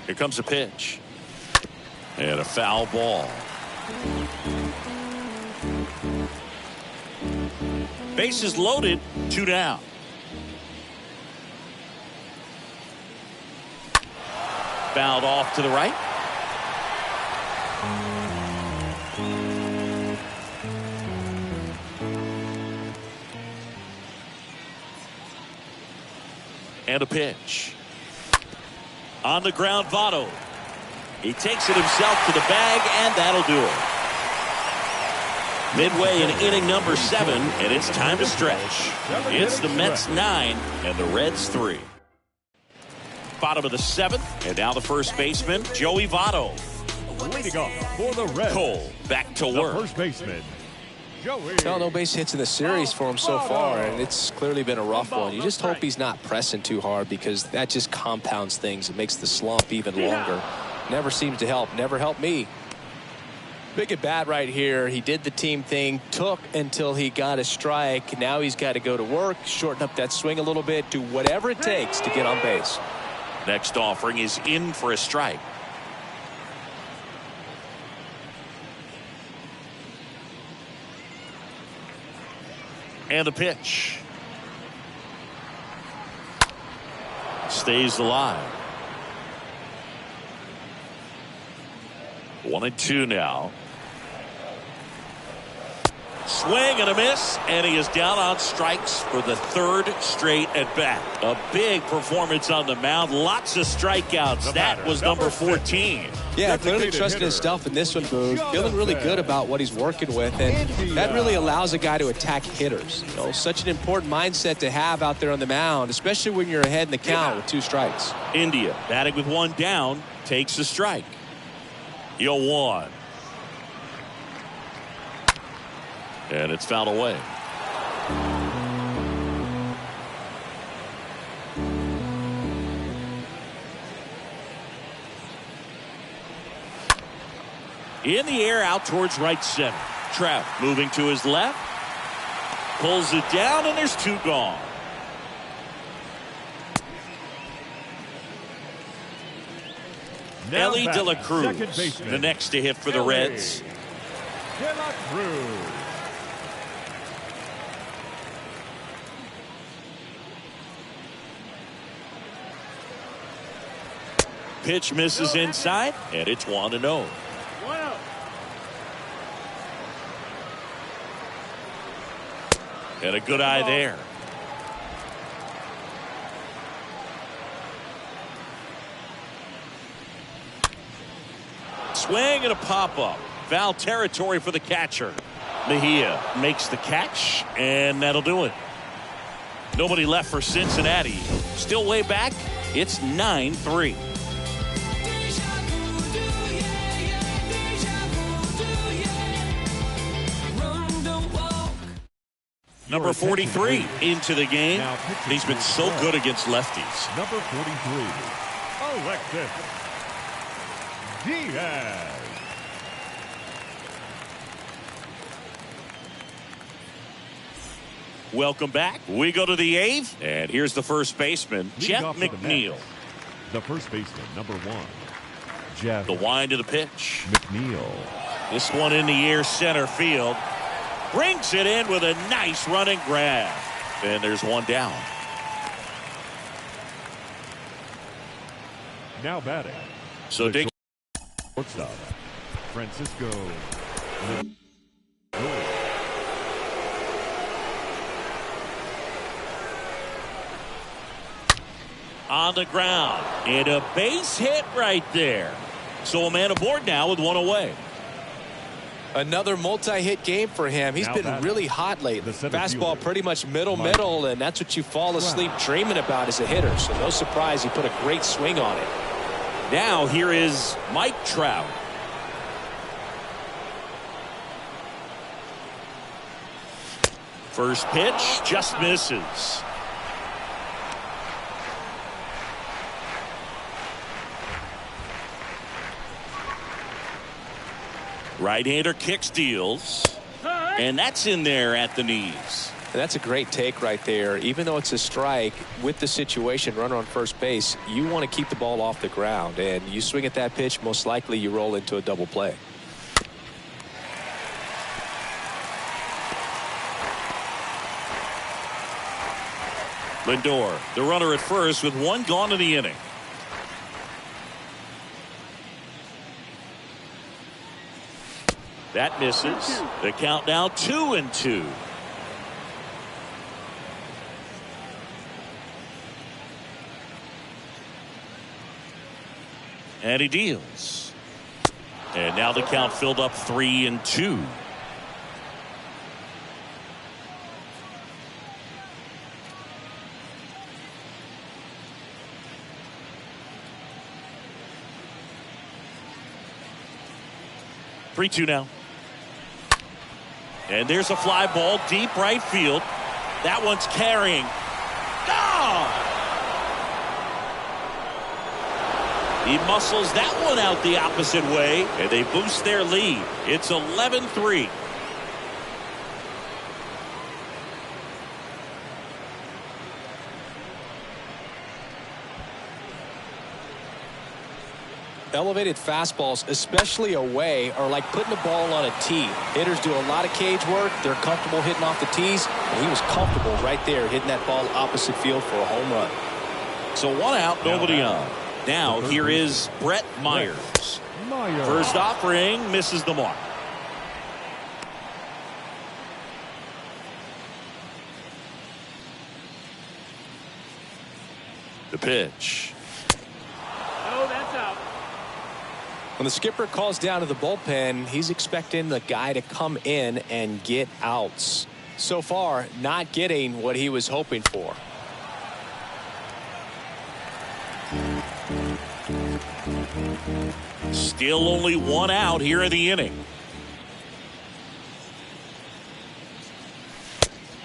Here comes a pitch. And a foul ball. Bases loaded, 2 down. Fouled off to the right. And a pitch. On the ground, Votto. He takes it himself to the bag, and that'll do it. Midway in inning number 7, and it's time to stretch. It's the Mets 9 and the Reds 3. Bottom of the 7th, and now the first baseman, Joey Votto. Leading off for the Reds, Cole back to work. first baseman, Joey. No base hits in the series for him so far, and it's clearly been a rough one. You just hope he's not pressing too hard, because that just compounds things. It makes the slump even longer. Never seems to help. Never helped me. Big at bat right here. He did the team thing, took until he got a strike. Now he's got to go to work, shorten up that swing a little bit, do whatever it takes to get on base. Next offering is in for a strike. And a pitch. Stays alive. 1-2 now. Swing and a miss, and he is down on strikes for the 3rd straight at bat. A big performance on the mound. Lots of strikeouts. That was number 14. Yeah, clearly trusting his stuff in this one, Boog. Feeling really good about what he's working with, and that really allows a guy to attack hitters. You know, such an important mindset to have out there on the mound, especially when you're ahead in the count with 2 strikes. India batting with 1 down, takes a strike. 0-1. And it's fouled away. In the air, out towards right center. Trout moving to his left. Pulls it down, and there's 2 gone. Ellie De La Cruz, the next to hit for the Reds. De La Cruz. Pitch misses inside, and it's 1-0. 1 out. And a good eye there. Swing and a pop-up. Foul territory for the catcher. Mejia makes the catch, and that'll do it. Nobody left for Cincinnati. Still way back. It's 9-3. Number 43 into the game. He's been so good against lefties. Number 43, Alexis Diaz. Welcome back. We go to the 8th, and here's the first baseman, Jeff McNeil. The first baseman, number 1, Jeff. The wind of the pitch. McNeil. This one in the air, center field. Brings it in with a nice running grab. And there's 1 down. Now batting. So Dick. Shortstop, Francisco. On the ground. And a base hit right there. So a man aboard now with one away. Another multi-hit game for him. He's been really hot lately. Fastball pretty much middle, and that's what you fall asleep dreaming about as a hitter. So no surprise he put a great swing on it. Now here is Mike Trout. First pitch just misses. Right-hander kick steals. And that's in there at the knees. And that's a great take right there. Even though it's a strike, with the situation, runner on first base, you want to keep the ball off the ground. And you swing at that pitch, most likely you roll into a double play. Lindor, the runner at first with one gone in the inning. That misses. The count now 2-2. And he deals. And now the count filled up 3-2. Three-two now. And there's a fly ball deep right field. That one's carrying. Oh! He muscles that one out the opposite way, and they boost their lead. It's 11-3. Elevated fastballs, especially away, are like putting the ball on a tee. Hitters do a lot of cage work. They're comfortable hitting off the tees. And he was comfortable right there hitting that ball opposite field for a home run. So one out, nobody on. Now here is Brett Myers. First offering misses the mark. The pitch. No, that's out. When the skipper calls down to the bullpen, he's expecting the guy to come in and get outs. So far, not getting what he was hoping for. Still only one out here in the inning.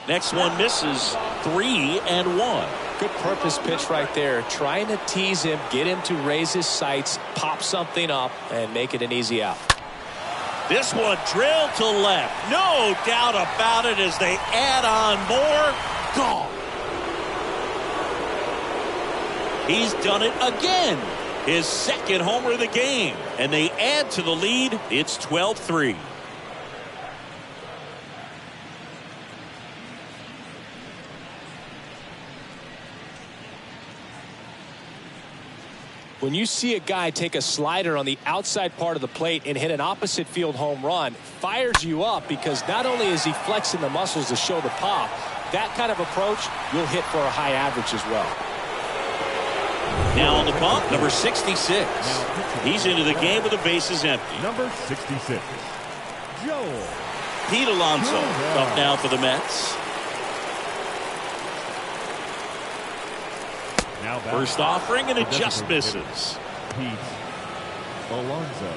Next one misses. 3-1. Good purpose pitch right there. Trying to tease him, get him to raise his sights, pop something up, and make it an easy out. This one drilled to left. No doubt about it as they add on more. Gone. He's done it again. His second homer of the game. And they add to the lead. It's 12-3. When you see a guy take a slider on the outside part of the plate and hit an opposite field home run, fires you up because not only is he flexing the muscles to show the pop, that kind of approach you'll hit for a high average as well. Now on the bump, number 66. He's into the game with the bases empty. Number 66, Joel. Pete Alonso up now for the Mets. Now First offering, and it just misses. Pete Alonso.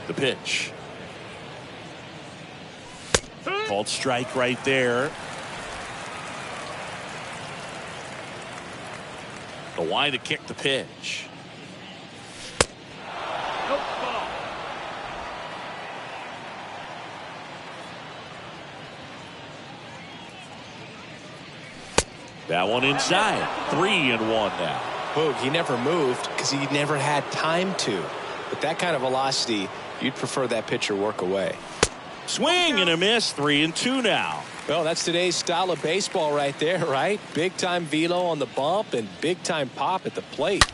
The pitch. Called strike right there. The wide to kick the pitch. Nope, ball. That one inside. 3-1 now. Boog, he never moved because he never had time to. With that kind of velocity, you'd prefer that pitcher work away. Swing and a miss. 3-2 now. Well, that's today's style of baseball right there, right? Big-time velo on the bump and big-time pop at the plate.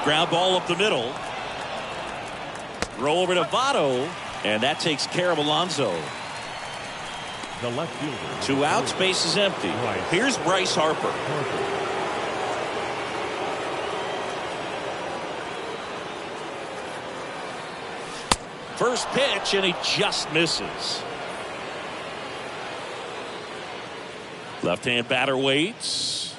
Ground ball up the middle. Throw over to Votto, and that takes care of Alonso. The left fielder. 2 outs, base is empty. Right. Here's Bryce Harper. First pitch, and he just misses. Left-hand batter waits.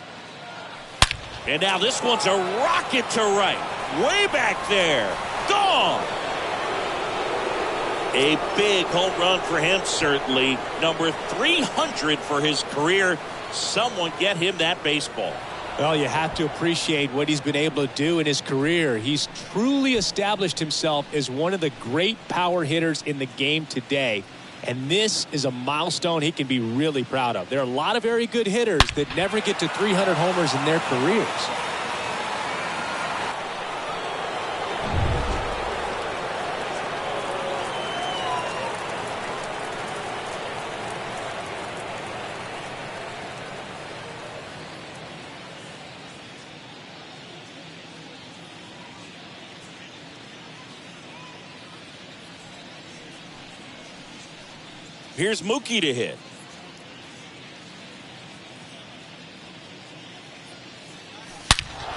And now this one's a rocket to right. Way back there. Gone. A big home run for him, certainly. Number 300 for his career. Someone get him that baseball. Well, you have to appreciate what he's been able to do in his career. He's truly established himself as one of the great power hitters in the game today. And this is a milestone he can be really proud of. There are a lot of very good hitters that never get to 300 homers in their careers. Here's Mookie to hit.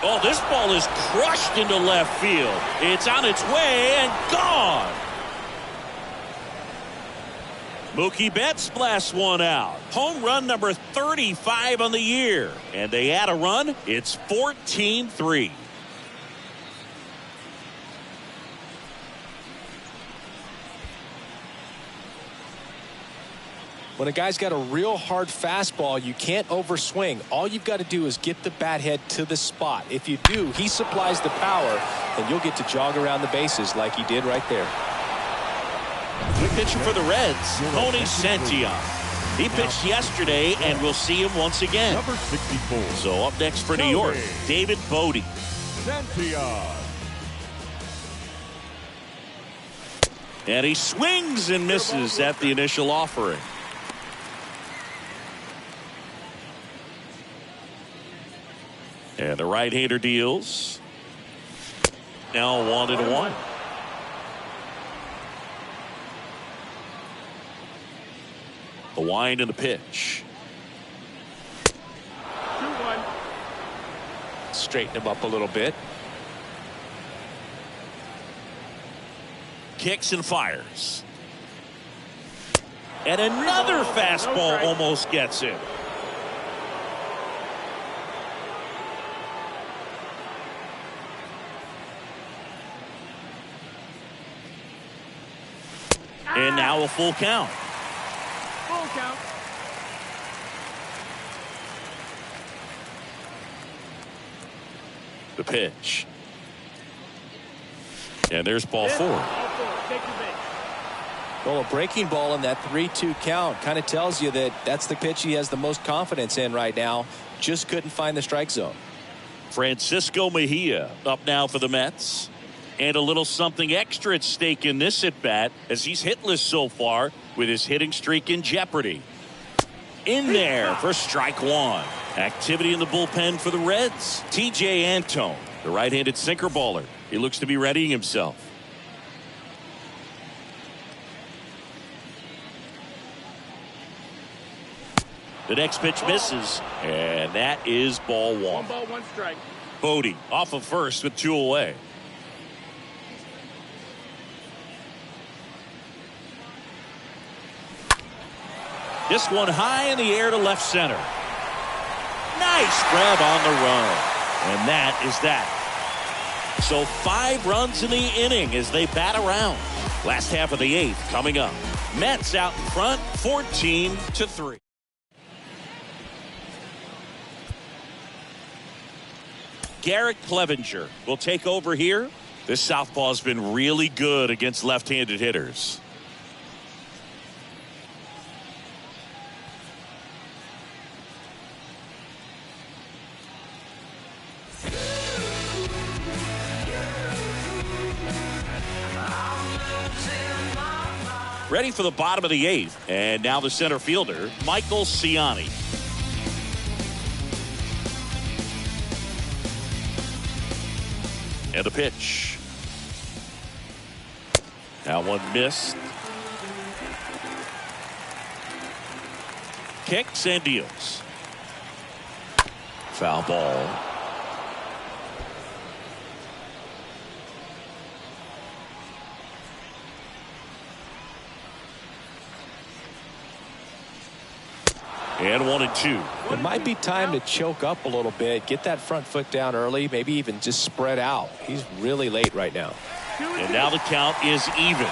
Oh, this ball is crushed into left field. It's on its way and gone. Mookie Betts blasts one out. Home run number 35 on the year. And they add a run. It's 14-3. When a guy's got a real hard fastball, you can't overswing. All you've got to do is get the bat head to the spot. If you do, he supplies the power, and you'll get to jog around the bases like he did right there. Good pitcher for the Reds, Tony Santillan. He pitched yesterday, and we'll see him once again. Number 64. So up next for New York, David Bodie. Santillan. And he swings and misses at the initial offering. And the right-hander deals. Now 1-1. The wind and the pitch. 2-1. Straighten him up a little bit. Kicks and fires. And another fastball almost gets him. And now a full count. Full count. The pitch. And there's ball 4. Ball 4. Take your base. Well, a breaking ball in that 3-2 count kind of tells you that that's the pitch he has the most confidence in right now. Just couldn't find the strike zone. Francisco Mejia up now for the Mets. And a little something extra at stake in this at-bat as he's hitless so far with his hitting streak in jeopardy. In there for strike 1. Activity in the bullpen for the Reds. T.J. Antone, the right-handed sinker baller. He looks to be readying himself. The next pitch misses, and that is ball 1. 1 ball, 1 strike. Bodie off of first with 2 away. This one high in the air to left center. Nice grab on the run. And that is that. So 5 runs in the inning as they bat around. Last half of the 8th coming up. Mets out in front 14-3. Garrett Clevenger will take over here. This southpaw has been really good against left-handed hitters. Ready for the bottom of the 8th. And now the center fielder, Michael Ciani. And the pitch. Now one missed. Kicks and deals. Foul ball. And 1-2. It might be time to choke up a little bit, get that front foot down early, maybe even just spread out. He's really late right now. And now the count is even.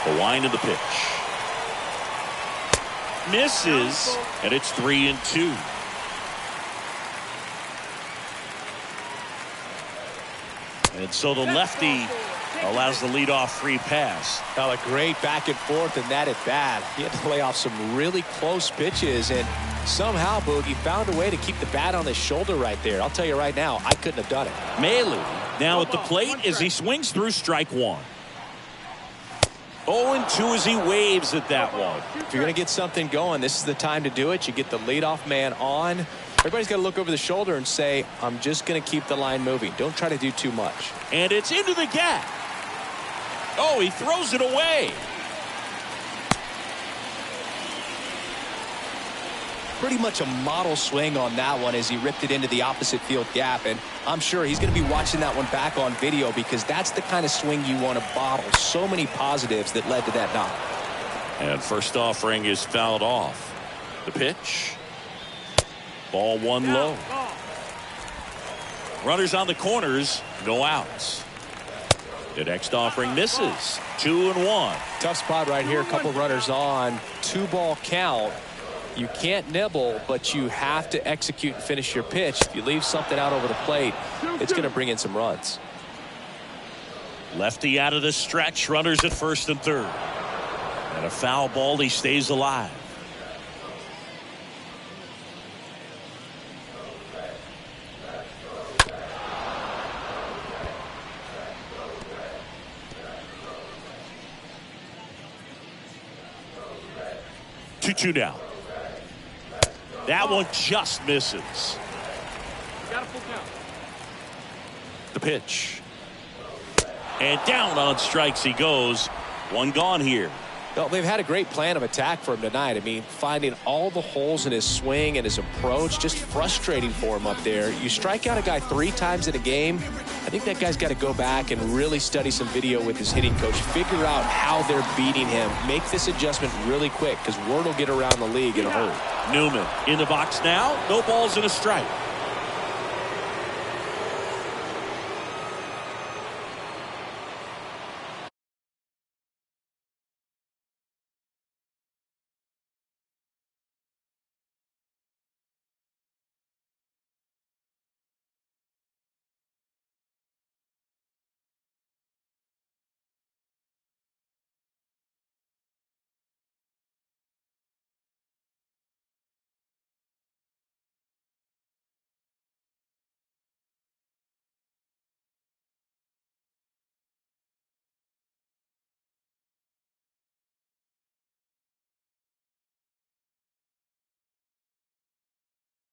The wind of the pitch. Misses, and it's 3-2. And so the lefty allows the leadoff free pass. Now a great back and forth in that at bat. He had to play off some really close pitches, and somehow Boogie found a way to keep the bat on his shoulder right there. I'll tell you right now, I couldn't have done it. Malu now at the plate as he swings through strike one. 0-2 as he waves at that one. If you're going to get something going, this is the time to do it. You get the leadoff man on. Everybody's got to look over the shoulder and say, I'm just going to keep the line moving. Don't try to do too much. And it's into the gap. Oh, he throws it away. Pretty much a model swing on that one as he ripped it into the opposite field gap. And I'm sure he's going to be watching that one back on video because that's the kind of swing you want to bottle. So many positives that led to that knock. And first offering is fouled off. The pitch. Ball one low. Runners on the corners, no outs. The next offering misses. 2-1. Tough spot right here. A couple runners on. 2-ball count. You can't nibble, but you have to execute and finish your pitch. If you leave something out over the plate, it's going to bring in some runs. Lefty out of the stretch. Runners at first and third. And a foul ball. He stays alive. Two down. That one just misses. Got a full count. The pitch. And down on strikes he goes. One gone here. Well, they've had a great plan of attack for him tonight. I mean, finding all the holes in his swing and his approach, just frustrating for him up there. You strike out a guy 3 times in a game, I think that guy's got to go back and really study some video with his hitting coach, figure out how they're beating him, make this adjustment really quick because word will get around the league in a hurry. Newman in the box now. No balls and a strike.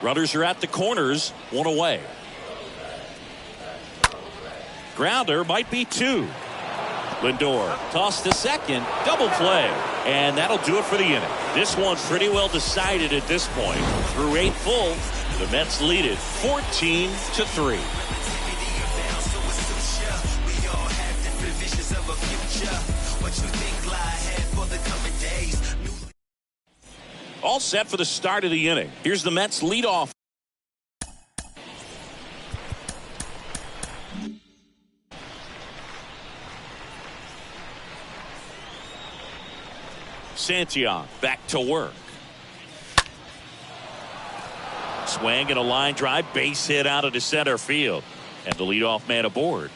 Runners are at the corners, one away. Grounder might be 2. Lindor tossed to second, double play, and that'll do it for the inning. This one's pretty well decided at this point. Through 8 full, the Mets lead it 14-3. All set for the start of the inning. Here's the Mets leadoff. Santillan back to work. Swing and a line drive, base hit out into center field. And the leadoff man aboard.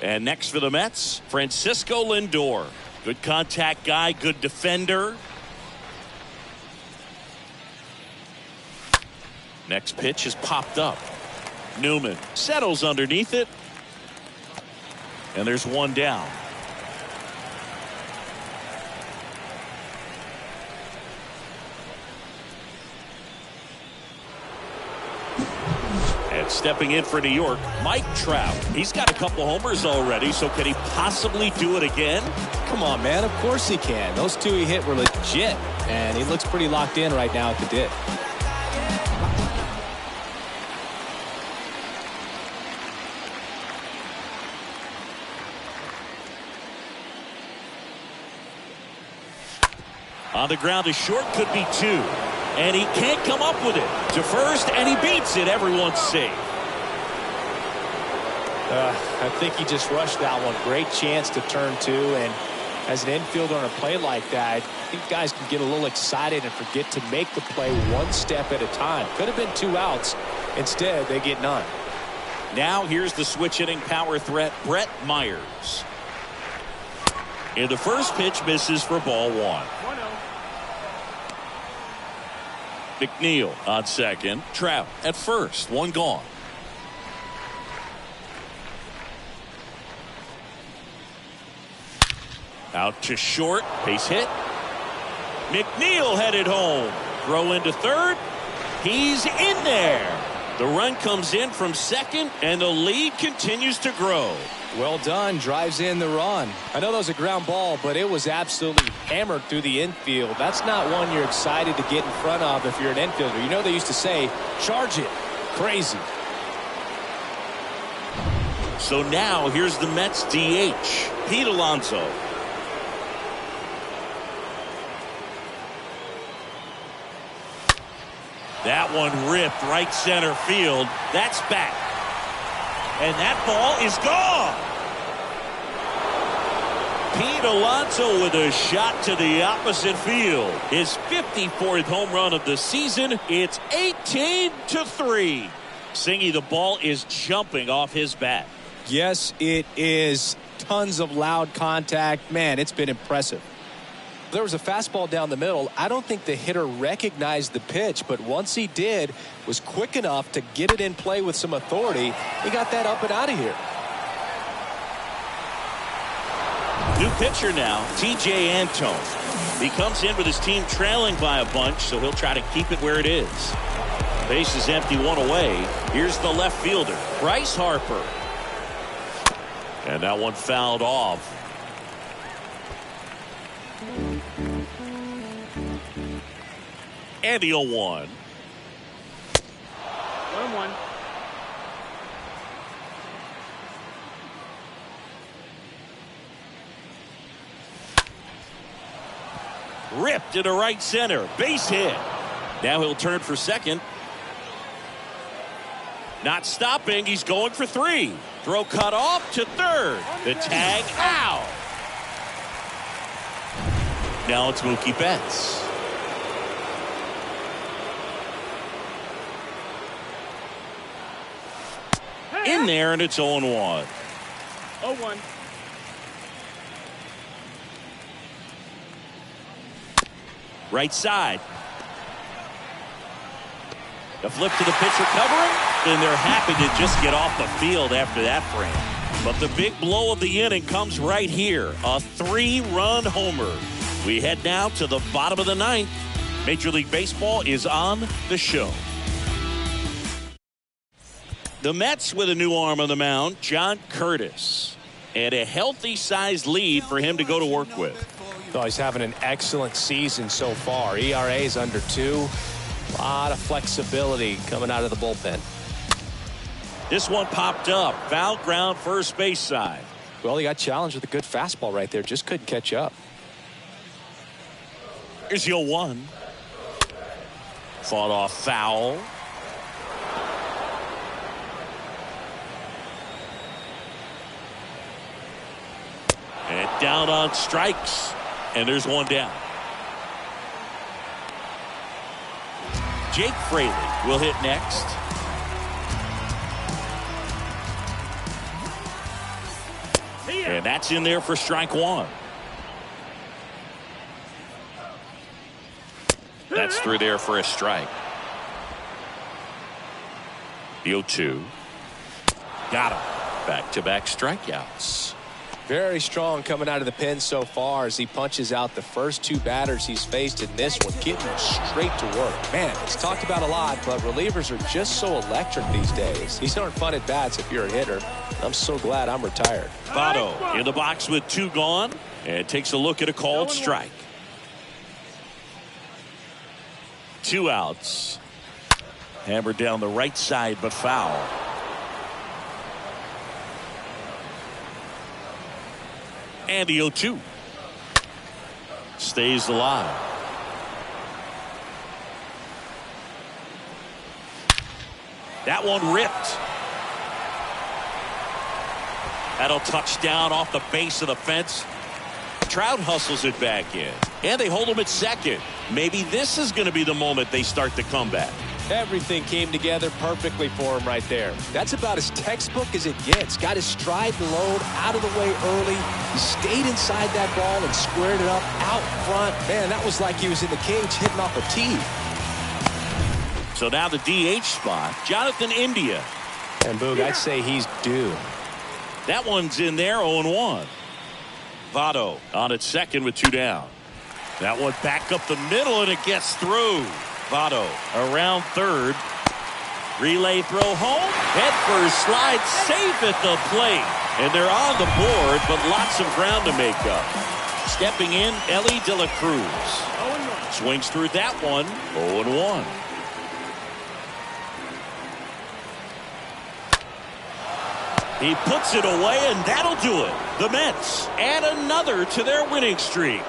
And next for the Mets, Francisco Lindor. Good contact guy, good defender. Next pitch is popped up. Newman settles underneath it. And there's one down. And stepping in for New York, Mike Trout. He's got a couple homers already, so can he possibly do it again? Come on, man. Of course he can. Those two he hit were legit, and he looks pretty locked in right now at the dip. On the ground to short, could be two. And he can't come up with it. To first, and he beats it. Everyone's safe. I think he just rushed that one. Great chance to turn two. And as an infielder on a play like that, I think guys can get a little excited and forget to make the play one step at a time. Could have been 2 outs. Instead, they get none. Now here's the switch hitting power threat, Brett Myers. And the first pitch misses for ball 1. McNeil on second. Trout at first. One gone. Out to short. Base hit. McNeil headed home. Throw into third. He's in there. The run comes in from second, and the lead continues to grow. Well done. Drives in the run. I know that was a ground ball, but it was absolutely hammered through the infield. That's not one you're excited to get in front of if you're an infielder. You know they used to say, charge it. Crazy. So now here's the Mets DH, Pete Alonso. That one ripped right center field. That's back. And that ball is gone. Pete Alonso with a shot to the opposite field. His 54th home run of the season. It's 18-3. Singy, the ball is jumping off his bat. Yes, it is. Tons of loud contact. Man, it's been impressive. There was a fastball down the middle. I don't think the hitter recognized the pitch, but once he did, was quick enough to get it in play with some authority. He got that up and out of here. New pitcher now, TJ Antone. He comes in with his team trailing by a bunch, so he'll try to keep it where it is. Base is empty, one away. Here's the left fielder, Bryce Harper. And that one fouled off. And the 0-1. 1-1. Ripped into right center. Base hit. Now he'll turn for second. Not stopping. He's going for 3. Throw cut off to third. The tag out. Now it's Mookie Betts. In there, and it's 0-1. 0-1. Right side. The flip to the pitcher covering. Then they're happy to just get off the field after that frame. But the big blow of the inning comes right here. A 3-run homer. We head now to the bottom of the 9th. Major League Baseball is on the show. The Mets with a new arm on the mound, John Curtis. And a healthy sized lead for him to go to work with. Oh, he's having an excellent season so far. ERA is under 2. A lot of flexibility coming out of the bullpen. This one popped up. Foul ground first base side. Well, he got challenged with a good fastball right there. Just couldn't catch up. Here's your 1. Fought off foul. And down on strikes. And there's one down. Jake Fraley will hit next. And that's in there for strike 1. That's through there for a strike. The 0-2. Got him. Back-to-back strikeouts. Very strong coming out of the pen so far as he punches out the first 2 batters he's faced in this one, getting straight to work. Man, it's talked about a lot, but relievers are just so electric these days. These aren't fun at bats if you're a hitter. I'm so glad I'm retired. Votto in the box with 2 gone and takes a look at a called strike. 2 outs. Hammered down the right side, but foul. And the 0-2 stays alive. That one ripped. That'll touch down off the base of the fence. Trout hustles it back in, and they hold him at second. Maybe this is going to be the moment they start the comeback. Everything came together perfectly for him right there. That's about as textbook as it gets. Got his stride and load out of the way early. He stayed inside that ball and squared it up out front. Man, that was like he was in the cage hitting off a tee. So now the DH spot, Jonathan India. And Boog, I'd say he's due. That one's in there, 0-1. Votto on at second with 2 down. That one back up the middle, and it gets through. Votto around third. Relay throw home. Head first slide safe at the plate. And they're on the board, but lots of ground to make up. Stepping in, Ellie De La Cruz. Swings through that one. 0-1. He puts it away, and that'll do it. The Mets add another to their winning streak.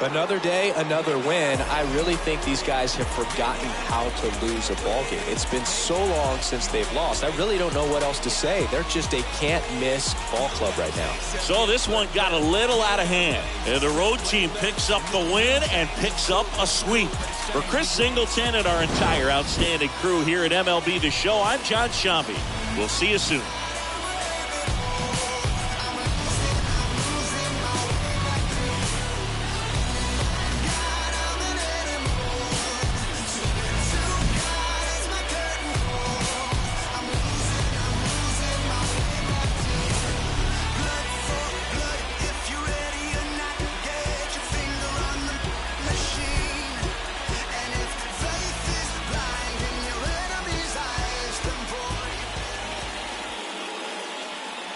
Another day, another win. I really think these guys have forgotten how to lose a ball game. It's been so long since they've lost. I really don't know what else to say. They're just a can't-miss ball club right now. So this one got a little out of hand, and the road team picks up the win and picks up a sweep. For Chris Singleton and our entire outstanding crew here at MLB The Show, I'm John Shambi. We'll see you soon.